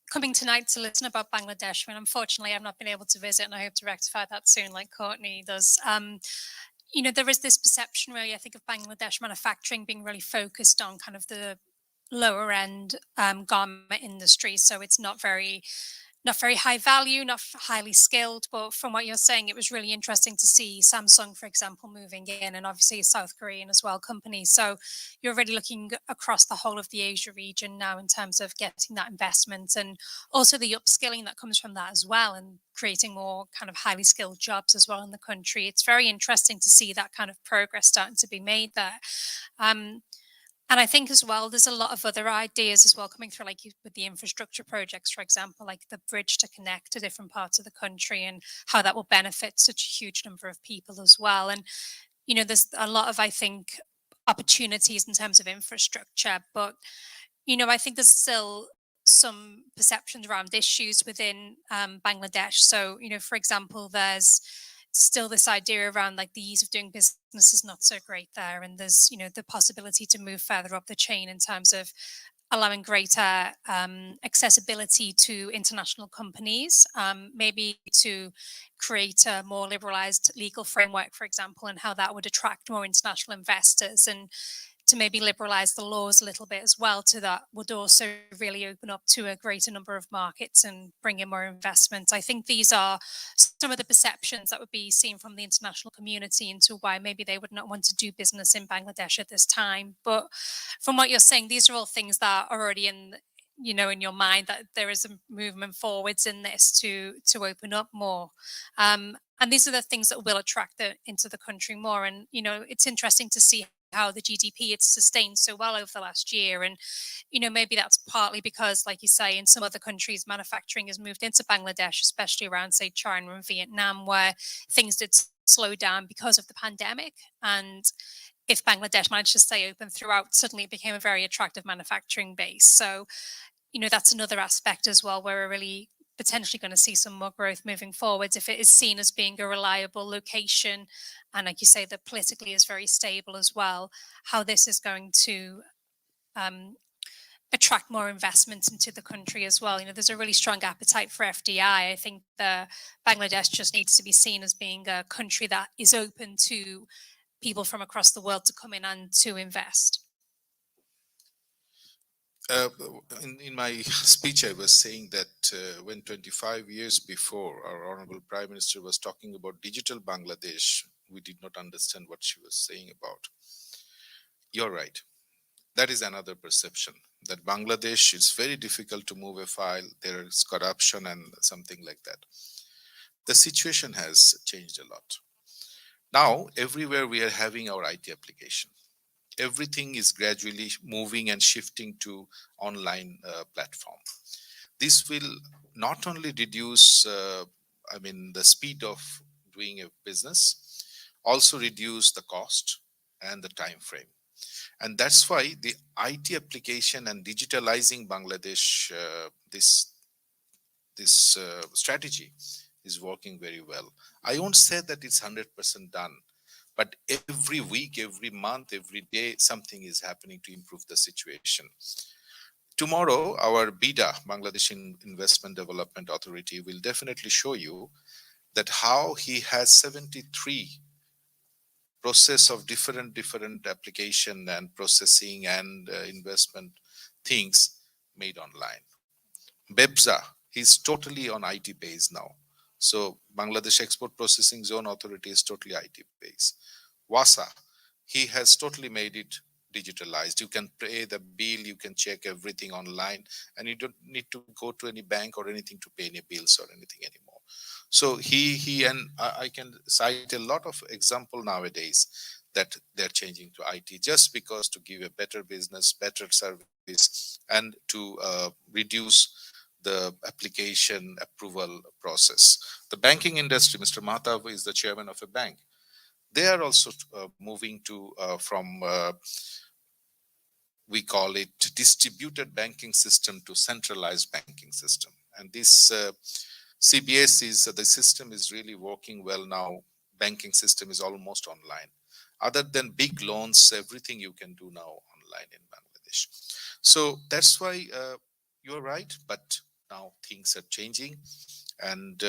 coming tonight to listen about Bangladesh, and unfortunately I've not been able to visit, and I hope to rectify that soon like Courtney does. You know, there is this perception really, I think, of Bangladesh manufacturing being really focused on kind of the lower end garment industry. So it's not very high value, not highly skilled. But from what you're saying, it was really interesting to see Samsung, for example, moving in, and obviously South Korean as well companies. So you're really looking across the whole of the Asia region now in terms of getting that investment, and also the upskilling that comes from that as well, and creating more kind of highly skilled jobs as well in the country. It's very interesting to see that kind of progress starting to be made there. And I think as well, there's a lot of other ideas as well coming through, like with the infrastructure projects, for example, like the bridge to connect to different parts of the country and how that will benefit such a huge number of people as well. And, you know, there's a lot of, I think, opportunities in terms of infrastructure, but, you know, I think there's still some perceptions around issues within Bangladesh. So, you know, for example, there's still this idea around like the ease of doing business is not so great there, and there's, you know, the possibility to move further up the chain in terms of allowing greater accessibility to international companies, maybe to create a more liberalized legal framework, for example, and how that would attract more international investors, and to maybe liberalize the laws a little bit as well, to that would also really open up to a greater number of markets and bring in more investment. I think these are some of the perceptions that would be seen from the international community into why maybe they would not want to do business in Bangladesh at this time. But from what you're saying, these are all things that are already in, you know, in your mind, that there is a movement forwards in this to open up more. And these are the things that will attract into the country more. And, you know, it's interesting to see how the GDP it's sustained so well over the last year. And, you know, maybe that's partly because, like you say, in some other countries, manufacturing has moved into Bangladesh, especially around, say, China and Vietnam, where things did slow down because of the pandemic. And if Bangladesh managed to stay open throughout, suddenly it became a very attractive manufacturing base. So, you know, that's another aspect as well, where we're really potentially going to see some more growth moving forwards if it is seen as being a reliable location, and like you say, that politically is very stable as well, how this is going to attract more investment into the country as well. You know, there's a really strong appetite for FDI. I think Bangladesh just needs to be seen as being a country that is open to people from across the world to come in and to invest. In my speech, I was saying that when 25 years before our Honorable Prime Minister was talking about digital Bangladesh, we did not understand what she was saying about. You're right. That is another perception, that Bangladesh is very difficult to move a file. There is corruption and something like that. The situation has changed a lot. Now, everywhere we are having our IT application. everything is gradually moving and shifting to online platform. This will not only reduce, the speed of doing a business, also reduce the cost and the time frame. And that's why the IT application and digitalizing Bangladesh, this strategy is working very well. I won't say that it's 100% done, but every week, every month, every day, something is happening to improve the situation. Tomorrow, our BIDA, Bangladesh Investment Development Authority, will definitely show you that how he has 73 process of different application and processing and investment things made online. BEBZA, he's totally on IT base now. So Bangladesh Export Processing Zone Authority is totally IT based. WASA, he has totally made it digitalized. You can pay the bill, you can check everything online, and you don't need to go to any bank or anything to pay any bills or anything anymore. So he and I can cite a lot of example nowadays that they're changing to IT just because to give a better business, better service, and to reduce the application approval process. The banking industry, Mr. Mahtab is the chairman of a bank. They are also moving to from we call it distributed banking system to centralized banking system. And this CBS is the system is really working well now. Banking system is almost online. Other than big loans, everything you can do now online in Bangladesh. So that's why you're right, but now things are changing, and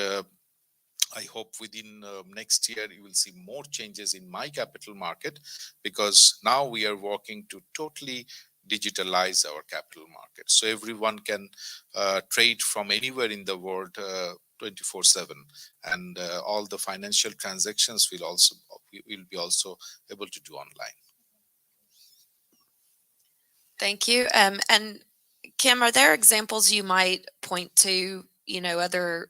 I hope within next year you will see more changes in my capital market, because now we are working to totally digitalize our capital market. So everyone can trade from anywhere in the world 24/7, and all the financial transactions will be also able to do online. Thank you. And Kim, are there examples you might point to,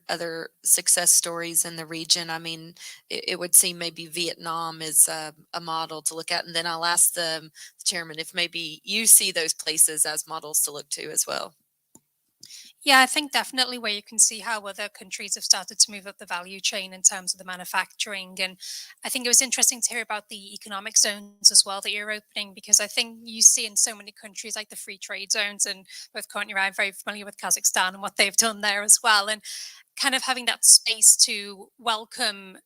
other success stories in the region? I mean, it would seem maybe Vietnam is a model to look at. And then I'll ask the chairman if maybe you see those places as models to look to as well. Yeah, I think definitely where you can see how other countries have started to move up the value chain in terms of the manufacturing. And I think it was interesting to hear about the economic zones as well that you're opening, because I think you see in so many countries like the free trade zones, and both Courtney and I are very familiar with Kazakhstan and what they've done there as well. And kind of having that space to welcome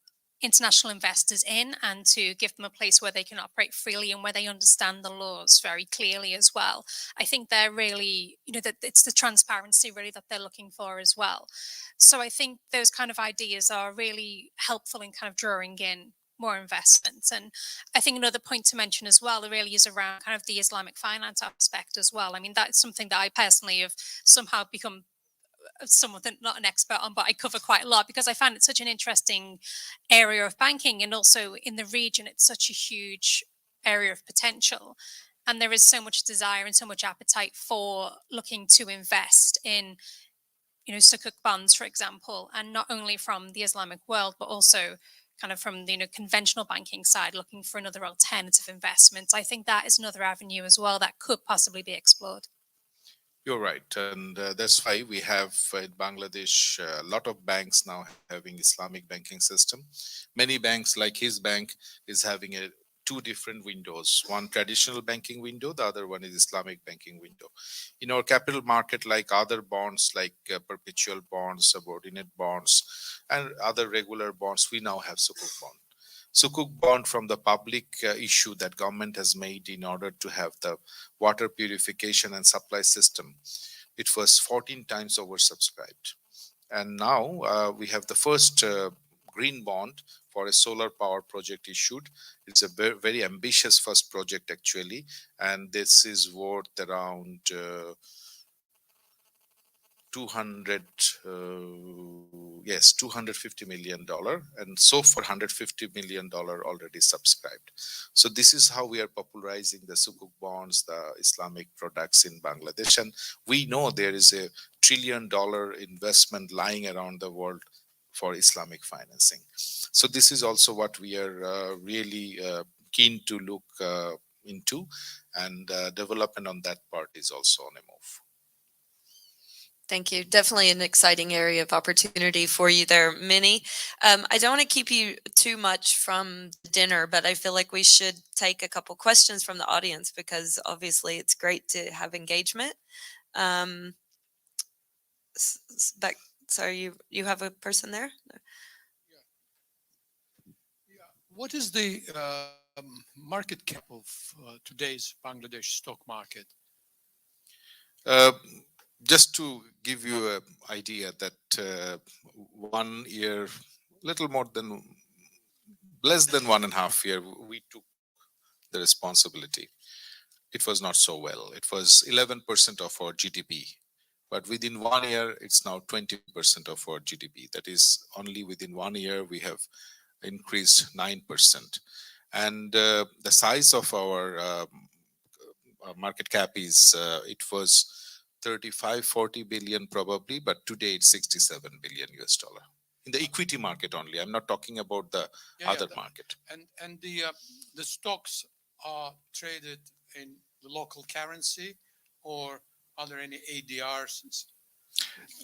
international investors in and to give them a place where they can operate freely and where they understand the laws very clearly as well. I think they're really, that it's the transparency really that they're looking for as well. So I think those kind of ideas are really helpful in kind of drawing in more investments. And I think another point to mention as well really is around kind of the Islamic finance aspect as well. I mean, that's something that I personally have somehow become someone that not an expert on, but I cover quite a lot because I find it such an interesting area of banking, and also in the region it's such a huge area of potential, and there is so much desire and so much appetite for looking to invest in sukuk bonds, for example, and not only from the Islamic world but also kind of from the conventional banking side, looking for another alternative investments. I think that is another avenue as well that could possibly be explored. You're right, and that's why we have in Bangladesh a lot of banks now having Islamic banking system. Many banks, like his bank, is having two different windows. One traditional banking window, the other one is Islamic banking window. In our capital market, like other bonds, like perpetual bonds, subordinate bonds, and other regular bonds, we now have Sukuk bond. Sukuk bond from the public issue that government has made in order to have the water purification and supply system. It was 14 times oversubscribed. And now we have the first green bond for a solar power project issued. It's a very, very ambitious first project actually. And this is worth around $250 million, and so far $150 million already subscribed. So this is how we are popularizing the Sukuk bonds, the Islamic products in Bangladesh. And we know there is a $1 trillion investment lying around the world for Islamic financing. So this is also what we are really keen to look into, and development on that part is also on a move. Thank you. Definitely an exciting area of opportunity for you there, Minnie. I don't want to keep you too much from dinner, but I feel like we should take a couple questions from the audience because obviously it's great to have engagement. Um, back, sorry, you have a person there? What is the market cap of today's Bangladesh stock market? Uh, just to give you an idea that 1 year, little more than, less than 1.5 year, we took the responsibility. It was not so well. It was 11% of our GDP. But within 1 year, it's now 20% of our GDP. That is only within 1 year, we have increased 9%. And the size of our market cap is, it was 35-40 billion probably, but today it's 67 billion US dollar. In the equity market only. I'm not talking about the other market. And the stocks are traded in the local currency, or are there any ADRs?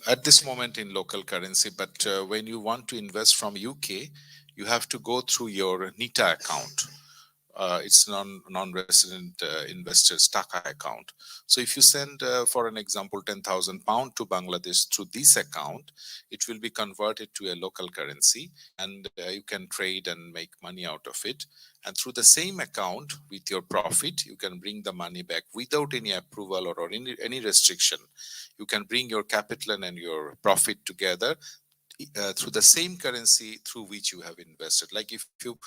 At this moment in local currency, but when you want to invest from UK, you have to go through your NITA account. It's non-resident investors TACA account. So if you send, for an example, 10,000 pound to Bangladesh through this account, it will be converted to a local currency, and you can trade and make money out of it. And through the same account, with your profit, you can bring the money back without any approval or any restriction. You can bring your capital and your profit together through the same currency through which you have invested. Like if you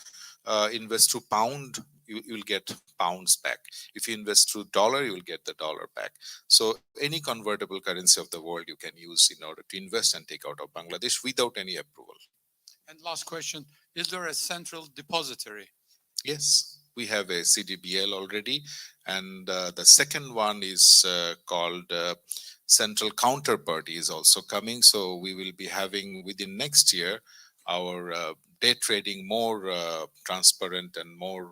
invest through pound, you will get pounds back. If you invest through dollar, you will get the dollar back. So any convertible currency of the world you can use in order to invest and take out of Bangladesh without any approval. And last question, is there a central depository? Yes, we have a CDBL already. And the second one is called Central Counterparty is also coming. So we will be having within next year our day trading more transparent and more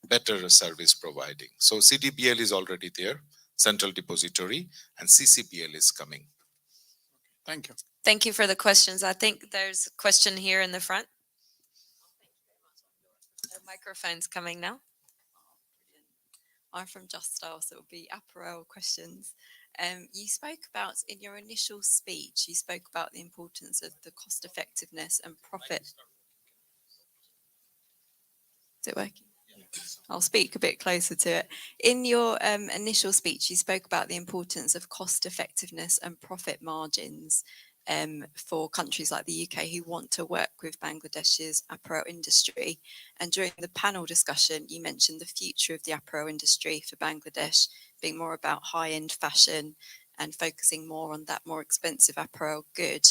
better service providing. So CDBL is already there, Central Depository, and CCBL is coming. Thank you. Thank you for the questions. I think there's a question here in the front. The microphone's coming now. I'm from Just Style, so it'll be apparel questions. You spoke about, in your initial speech, you spoke about the importance of the cost effectiveness and profit. Is it working? I'll speak a bit closer to it. In your initial speech, you spoke about the importance of cost effectiveness and profit margins for countries like the UK who want to work with Bangladesh's apparel industry. And during the panel discussion, you mentioned the future of the apparel industry for Bangladesh being more about high-end fashion and focusing more on that more expensive apparel good.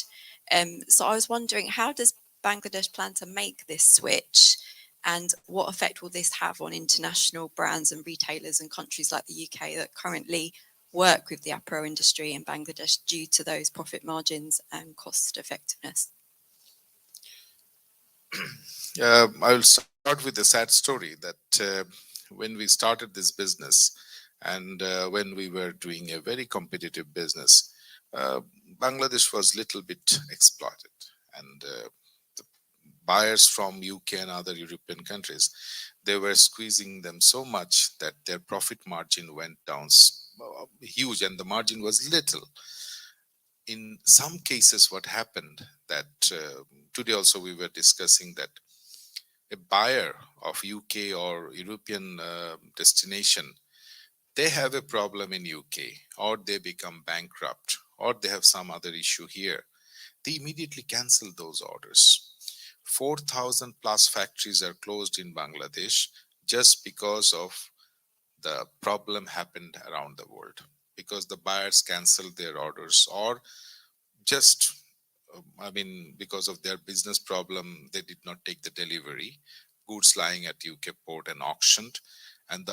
So I was wondering, how does Bangladesh plan to make this switch? And what effect will this have on international brands and retailers in countries like the UK that currently work with the apparel industry in Bangladesh due to those profit margins and cost effectiveness? I will start with a sad story that when we started this business and when we were doing a very competitive business, Bangladesh was a little bit exploited, and the buyers from UK and other European countries, they were squeezing them so much that their profit margin went down huge and the margin was little. In some cases, what happened that today also we were discussing that a buyer of UK or European destination, they have a problem in UK, or they become bankrupt, or they have some other issue here, they immediately cancel those orders. 4,000 plus factories are closed in Bangladesh just because of the problem happened around the world, because the buyers canceled their orders, or just because of their business problem, they did not take the delivery, goods lying at UK port and auctioned. And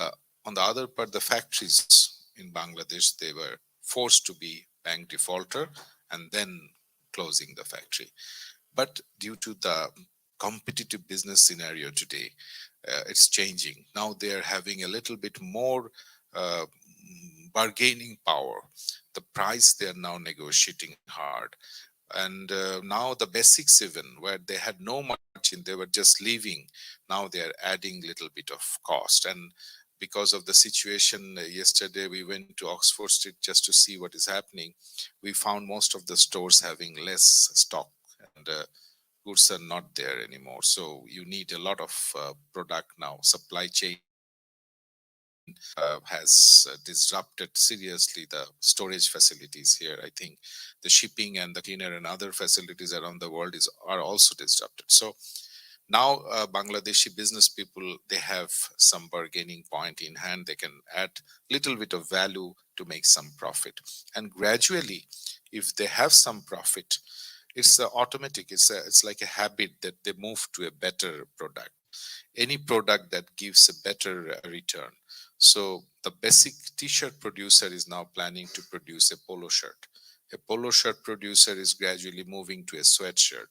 on the other part, the factories in Bangladesh, they were forced to be bank defaulter and then closing the factory. But due to the competitive business scenario today. It's changing. Now they're having a little bit more bargaining power. The price they are now negotiating hard. And now the basics, even where they had no margin, they were just leaving. Now they are adding little bit of cost. And because of the situation yesterday, we went to Oxford Street just to see what is happening. We found most of the stores having less stock, and goods are not there anymore. So you need a lot of product now. Supply chain has disrupted seriously the storage facilities here. I think the shipping and the cleaner and other facilities around the world are also disrupted. So now Bangladeshi business people, they have some bargaining point in hand. They can add little bit of value to make some profit. And gradually, if they have some profit, it's automatic. It's like a habit that they move to a better product. Any product that gives a better return. So the basic t-shirt producer is now planning to produce a polo shirt. A polo shirt producer is gradually moving to a sweatshirt.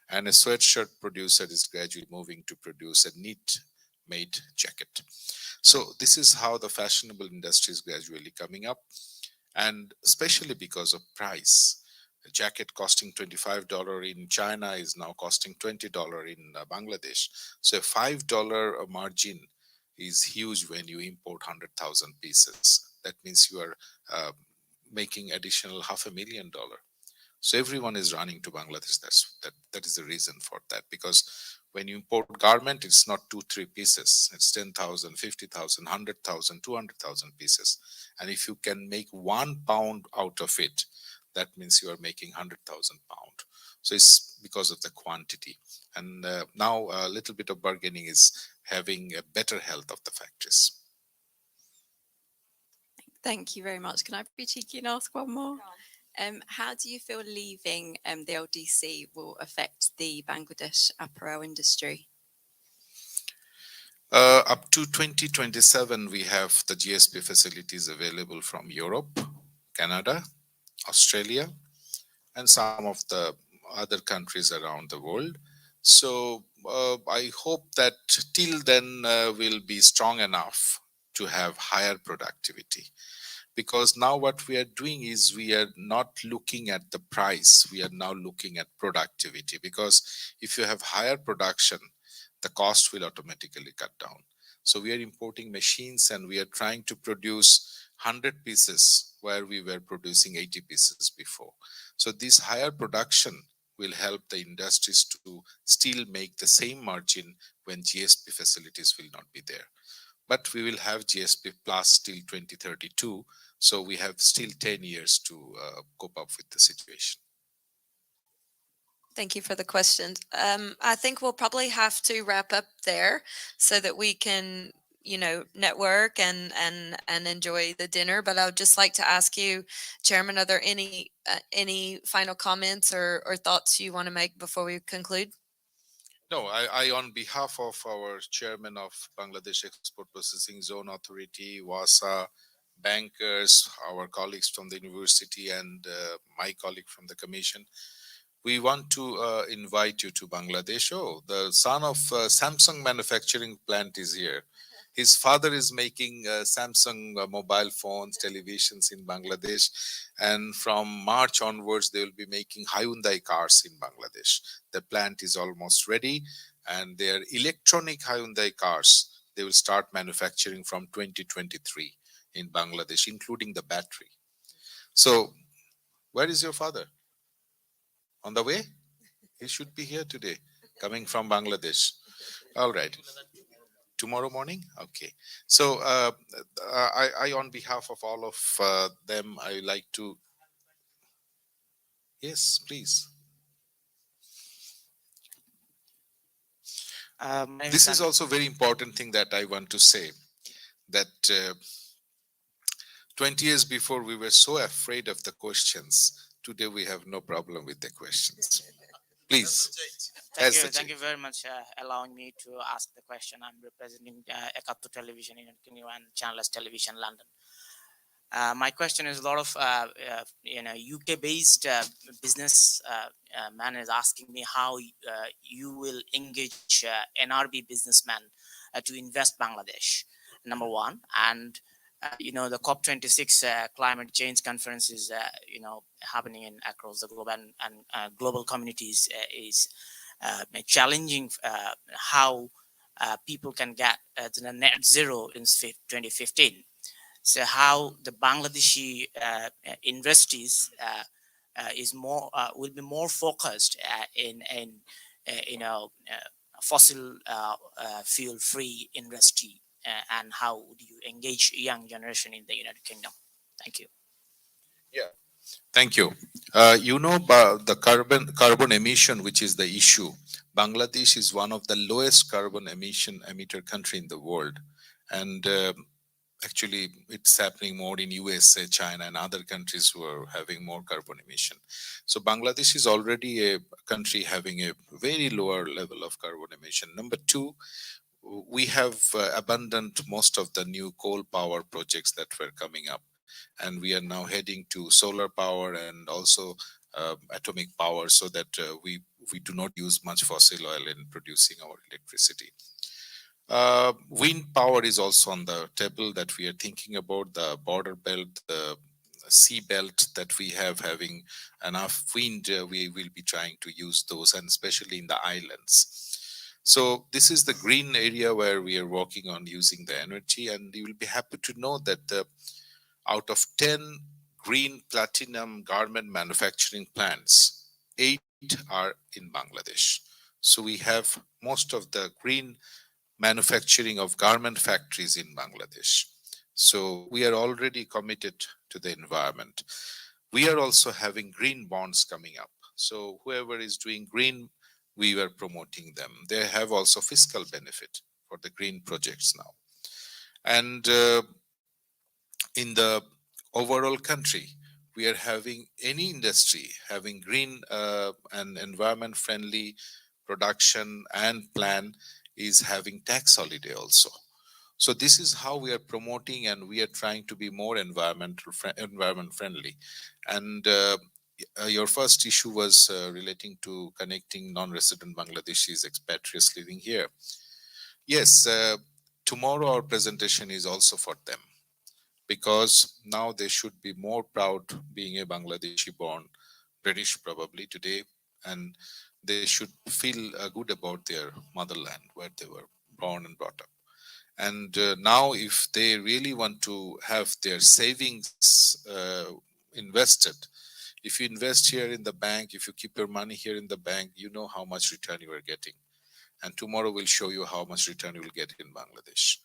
And a sweatshirt producer is gradually moving to produce a knit made jacket. So this is how the fashionable industry is gradually coming up. And especially because of price. A jacket costing $25 in China is now costing $20 in Bangladesh. So a $5 margin is huge when you import 100,000 pieces. That means you are making additional $500,000. So everyone is running to Bangladesh. That is the reason for that. Because when you import garment, it's not 2-3 pieces. It's 10,000, 50,000, 100,000, 200,000 pieces. And if you can make £1 out of it, that means you are making 100,000 pounds. So it's because of the quantity. And now a little bit of bargaining is having a better health of the factories. Thank you very much. Can I be cheeky and ask one more? How do you feel leaving the LDC will affect the Bangladesh apparel industry? Up to 2027, we have the GSP facilities available from Europe, Canada, Australia, and some of the other countries around the world. So I hope that till then we'll be strong enough to have higher productivity. Because now what we are doing is we are not looking at the price, we are now looking at productivity. Because if you have higher production, the cost will automatically cut down. So we are importing machines and we are trying to produce 100 pieces where we were producing 80 pieces before. So this higher production will help the industries to still make the same margin when GSP facilities will not be there. But we will have GSP plus till 2032. So we have still 10 years to cope up with the situation. Thank you for the questions. I think we'll probably have to wrap up there so that we can, network and enjoy the dinner. But I would just like to ask you, Chairman, are there any final comments or thoughts you want to make before we conclude? No, I on behalf of our chairman of Bangladesh Export Processing Zone Authority, WASA, bankers, our colleagues from the university, and my colleague from the commission, we want to invite you to Bangladesh. Oh, the son of Samsung manufacturing plant is here. His father is making Samsung mobile phones, televisions in Bangladesh. And from March onwards, they will be making Hyundai cars in Bangladesh. The plant is almost ready. And their electronic Hyundai cars, they will start manufacturing from 2023 in Bangladesh, including the battery. So where is your father? On the way? He should be here today, coming from Bangladesh. All right. Tomorrow morning? Okay. So I on behalf of all of them, I like to... Yes, please. This is also a very important thing that I want to say, that 20 years before we were so afraid of the questions. Today we have no problem with the questions. Please. Thank you very much allowing me to ask the question. I'm representing Ekattu Television in New and Channel S Television London. My question is, a lot of UK-based business man is asking me how you will engage NRB businessmen to invest Bangladesh. Number one, and the COP26 climate change conference is happening across the globe, and global communities is challenging how people can get to the net zero in 2015. So how the Bangladeshi industries will be more focused in fossil fuel free industry, and how do you engage young generation in the United Kingdom? Thank you. Yeah, thank you. The carbon emission, which is the issue. Bangladesh is one of the lowest carbon emitter country in the world, and actually it's happening more in USA, China, and other countries who are having more carbon emission. So Bangladesh is already a country having a very lower level of carbon emission. Number two, we have abandoned most of the new coal power projects that were coming up, and we are now heading to solar power and also atomic power, so that we do not use much fossil oil in producing our electricity. Wind power is also on the table that we are thinking about. The border belt, the sea belt that we have, having enough wind, we will be trying to use those, and especially in the islands. So this is the green area where we are working on using the energy, and you will be happy to know that out of 10 green platinum garment manufacturing plants, 8 are in Bangladesh. So we have most of the green manufacturing of garment factories in Bangladesh. So we are already committed to the environment. We are also having green bonds coming up. So whoever is doing green, we were promoting them. They have also fiscal benefit for the green projects now. And in the overall country, we are having any industry having green and environment friendly production and plan is having tax holiday also. So this is how we are promoting, and we are trying to be more environment friendly. And your first issue was relating to connecting non-resident Bangladeshis, expatriates living here. Yes, tomorrow our presentation is also for them, because now they should be more proud being a Bangladeshi born, British probably today, and they should feel good about their motherland where they were born and brought up. And now if they really want to have their savings invested, if you invest here in the bank, if you keep your money here in the bank, you know how much return you are getting. And tomorrow we'll show you how much return you will get in Bangladesh.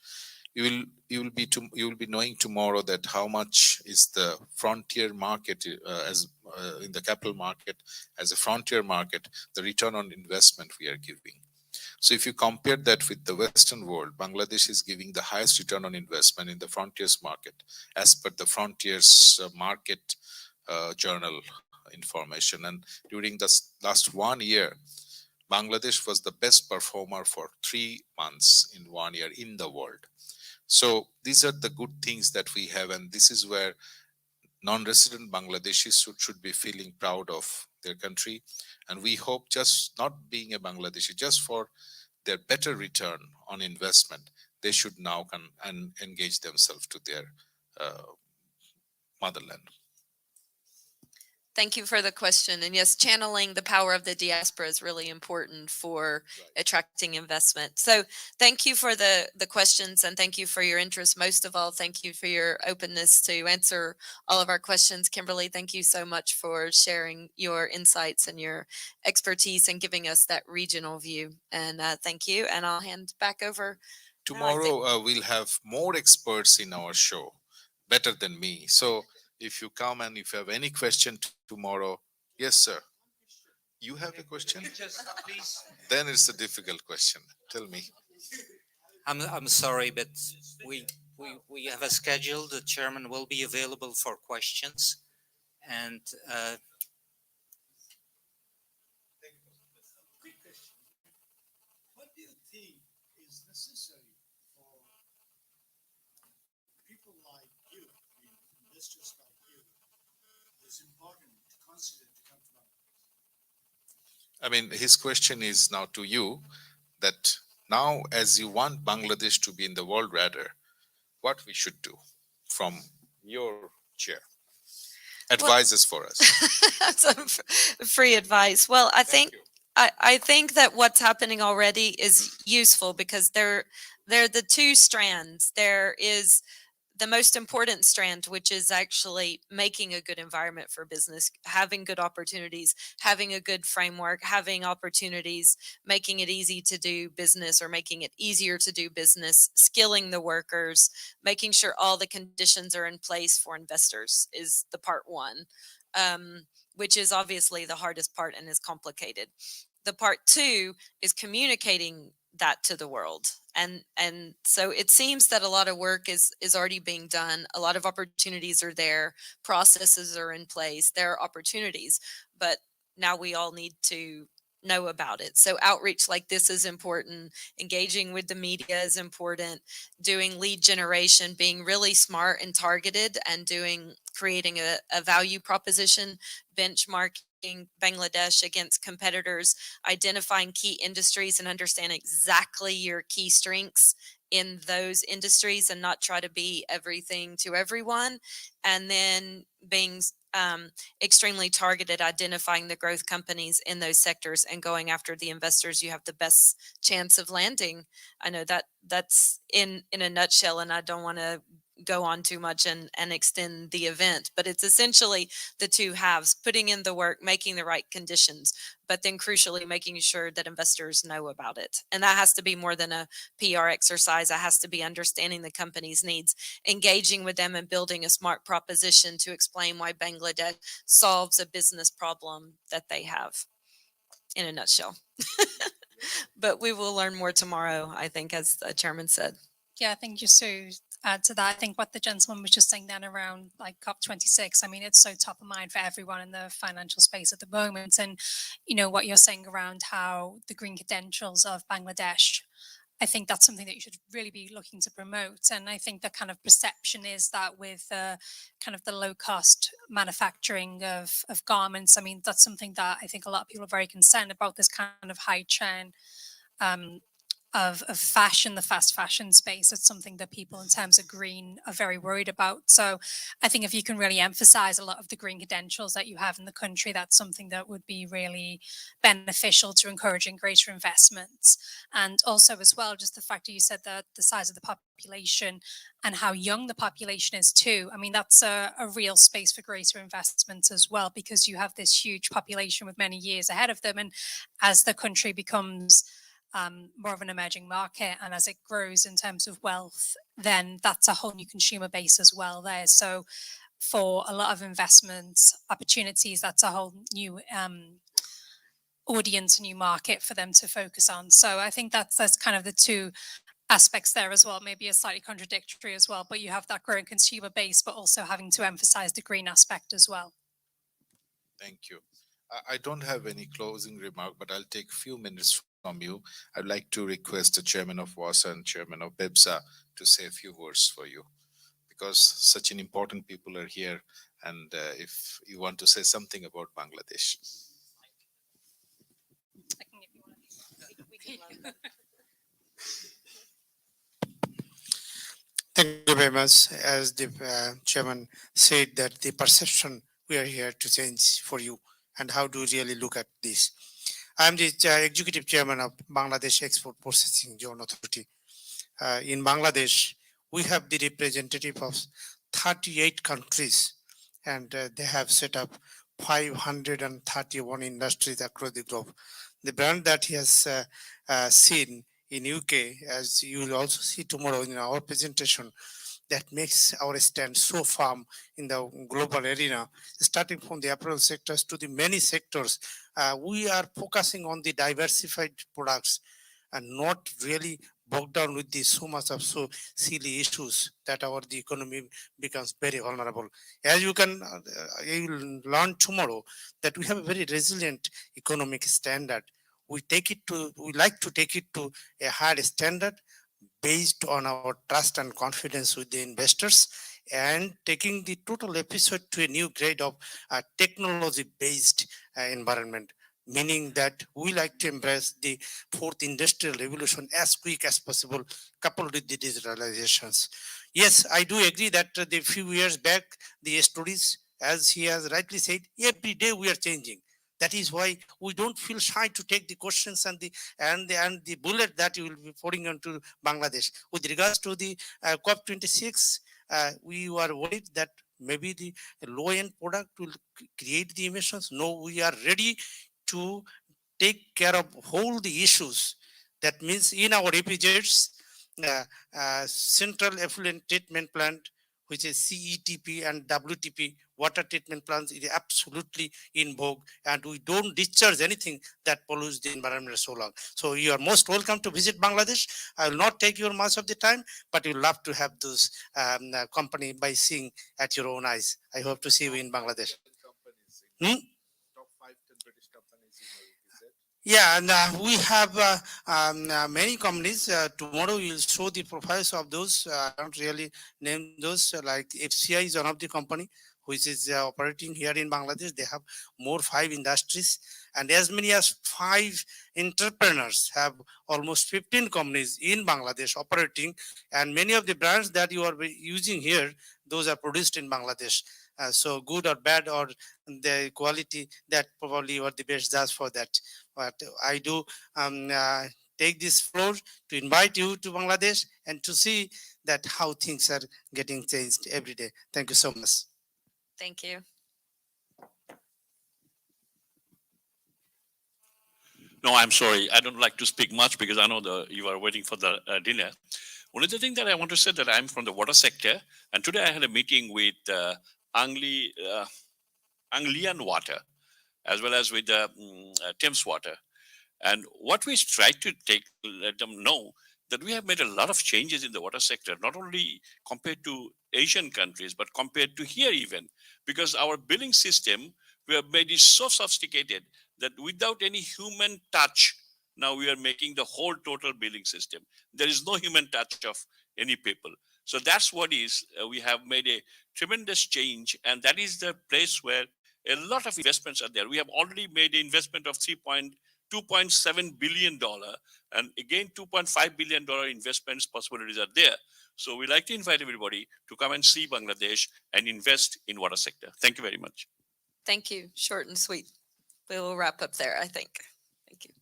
You will be knowing tomorrow that how much is the frontier market in the capital market as a frontier market, the return on investment we are giving. So if you compare that with the Western world, Bangladesh is giving the highest return on investment in the frontiers market, as per the frontiers market journal information. And during the last 1 year, Bangladesh was the best performer for 3 months in 1 year in the world. So these are the good things that we have, and this is where non-resident Bangladeshis should be feeling proud of their country. And we hope, just not being a Bangladeshi, just for their better return on investment, they should now come and engage themselves to their motherland. Thank you for the question. And yes, channeling the power of the diaspora is really important for attracting investment. So thank you for the questions, and thank you for your interest. Most of all, thank you for your openness to answer all of our questions. Kimberly, thank you so much for sharing your insights and your expertise and giving us that regional view. And thank you. And I'll hand back over. Tomorrow we'll have more experts in our show, better than me. So if you come and if you have any question tomorrow, yes, sir. You have a question? Please. Then it's a difficult question. Tell me. I'm sorry, but we have a schedule. The chairman will be available for questions, and What do you think is necessary for people like you in this important to consider to come to Bangladesh? I mean, his question is now to you that now, as you want Bangladesh to be in the world radar, what we should do from your chair? Advise us for us. Some free advice. Well, I think you. I think that what's happening already is useful because they're the two strands. There is the most important strand, which is actually making a good environment for business, having good opportunities, having a good framework, having opportunities, making it easy to do business or making it easier to do business, skilling the workers, making sure all the conditions are in place for investors is the part one, which is obviously the hardest part and is complicated. The part two is communicating that to the world, and so it seems that a lot of work is already being done. A lot of opportunities are there, processes are in place, there are opportunities, but now we all need to know about it. So outreach like this is important, engaging with the media is important, doing lead generation, being really smart and targeted, and creating a value proposition, benchmarking Bangladesh against competitors, identifying key industries and understand exactly your key strengths in those industries and not try to be everything to everyone, and then being extremely targeted, identifying the growth companies in those sectors and going after the investors you have the best chance of landing. I know that's in a nutshell, and I don't want to go on too much and extend the event, but it's essentially the two halves: putting in the work, making the right conditions, but then crucially making sure that investors know about it. And that has to be more than a PR exercise. It has to be understanding the company's needs, engaging with them, and building a smart proposition to explain why Bangladesh solves a business problem that they have, in a nutshell. But we will learn more tomorrow, I think, as the chairman said. Yeah, I think just to add to that, I think what the gentleman was just saying then around like COP26, I mean, it's so top of mind for everyone in the financial space at the moment. And, you know, what you're saying around how the green credentials of Bangladesh, I think that's something that you should really be looking to promote. And I think the kind of perception is that with kind of the low cost manufacturing of garments, I mean, that's something that I think a lot of people are very concerned about, this kind of high trend of fashion, the fast fashion space. It's something that people in terms of green are very worried about. So I think if you can really emphasize a lot of the green credentials that you have in the country, that's something that would be really beneficial to encouraging greater investments. And also as well, just the fact that you said that the size of the population and how young the population is too. I mean, that's a real space for greater investments as well, because you have this huge population with many years ahead of them. And as the country becomes more of an emerging market, and as it grows in terms of wealth, then that's a whole new consumer base as well there. So for a lot of investment opportunities, that's a whole new audience, new market for them to focus on. So I think that's kind of the two aspects there as well. Maybe it's slightly contradictory as well, but you have that growing consumer base, but also having to emphasize the green aspect as well. Thank you. I don't have any closing remark, but I'll take a few minutes from you. I'd like to request the chairman of WASA and chairman of BEPSA to say a few words for you, because such an important people are here. And if you want to say something about Bangladesh. I can give you one of these. Thank you very much. As the chairman said, that the perception, we are here to change for you, and how do you really look at this? I'm the executive chairman of Bangladesh Export Processing Zone Authority. In Bangladesh, we have the representative of 38 countries, and they have set up 531 industries across the globe. The brand that he has seen in UK, as you will also see tomorrow in our presentation, that makes our stand so firm in the global arena, starting from the apparel sectors to the many sectors. We are focusing on the diversified products and not really bogged down with the so much of so silly issues that the economy becomes very vulnerable. As you can you'll learn tomorrow, that we have a very resilient economic standard. We like to take it to a higher standard based on our trust and confidence with the investors, and taking the total episode to a new grade of technology-based environment, meaning that we like to embrace the fourth industrial revolution as quick as possible, coupled with the digitalizations. Yes, I do agree that the few years back, the stories, as he has rightly said, every day we are changing. That is why we don't feel shy to take the questions and the bullet that you will be pouring onto Bangladesh. With regards to the COP26, we were worried that maybe the low-end product will create the emissions. No, we are ready to take care of all the issues. That means in our EPZs, Central Effluent Treatment Plant, which is CETP and WTP, water treatment plants is absolutely in vogue, and we don't discharge anything that pollutes the environment so long. So you are most welcome to visit Bangladesh. I will not take your much of the time, but you love to have those company by seeing at your own eyes. I hope to see you in Bangladesh. Hmm? Yeah, and we have many companies. Tomorrow we'll show the profiles of those. I don't really name those. Like FCI is one of the company which is operating here in Bangladesh. They have more 5 industries, and as many as 5 entrepreneurs have almost 15 companies in Bangladesh operating. And many of the brands that you are using here, those are produced in Bangladesh. So good or bad or the quality, that probably you are the best judge for that. But I do take this floor to invite you to Bangladesh and to see that how things are getting changed every day. Thank you so much. Thank you. No, I'm sorry. I don't like to speak much because I know you are waiting for the dinner. One of the things that I want to say that I'm from the water sector, and today I had a meeting with Anglian Water, as well as with Thames Water. And what we try to let them know that we have made a lot of changes in the water sector, not only compared to Asian countries, but compared to here even, because our billing system, we have made it so sophisticated that without any human touch, now we are making the whole total billing system. There is no human touch of any people. So that's what is, we have made a tremendous change, and that is the place where a lot of investments are there. We have already made an investment of $2.7 billion, and again, $2.5 billion investments possibilities are there. So we like to invite everybody to come and see Bangladesh and invest in water sector. Thank you very much. Thank you. Short and sweet. We will wrap up there, I think. Thank you.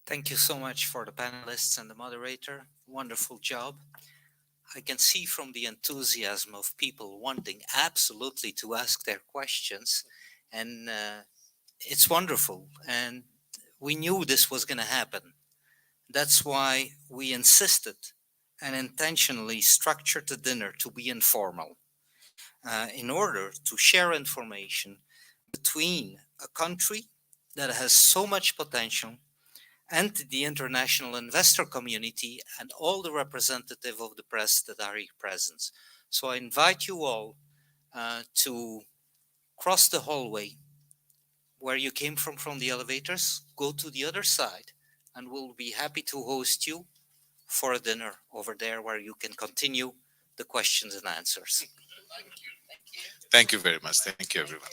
Thank you so much for the panelists and the moderator. Wonderful job. I can see from the enthusiasm of people wanting absolutely to ask their questions, and it's wonderful. And we knew this was going to happen. That's why we insisted and intentionally structured the dinner to be informal, in order to share information between a country that has so much potential and the international investor community and all the representatives of the press that are here present. So I invite you all to cross the hallway where you came from the elevators, go to the other side, and we'll be happy to host you for a dinner over there where you can continue the questions and answers. Thank you very much. Thank you, everyone.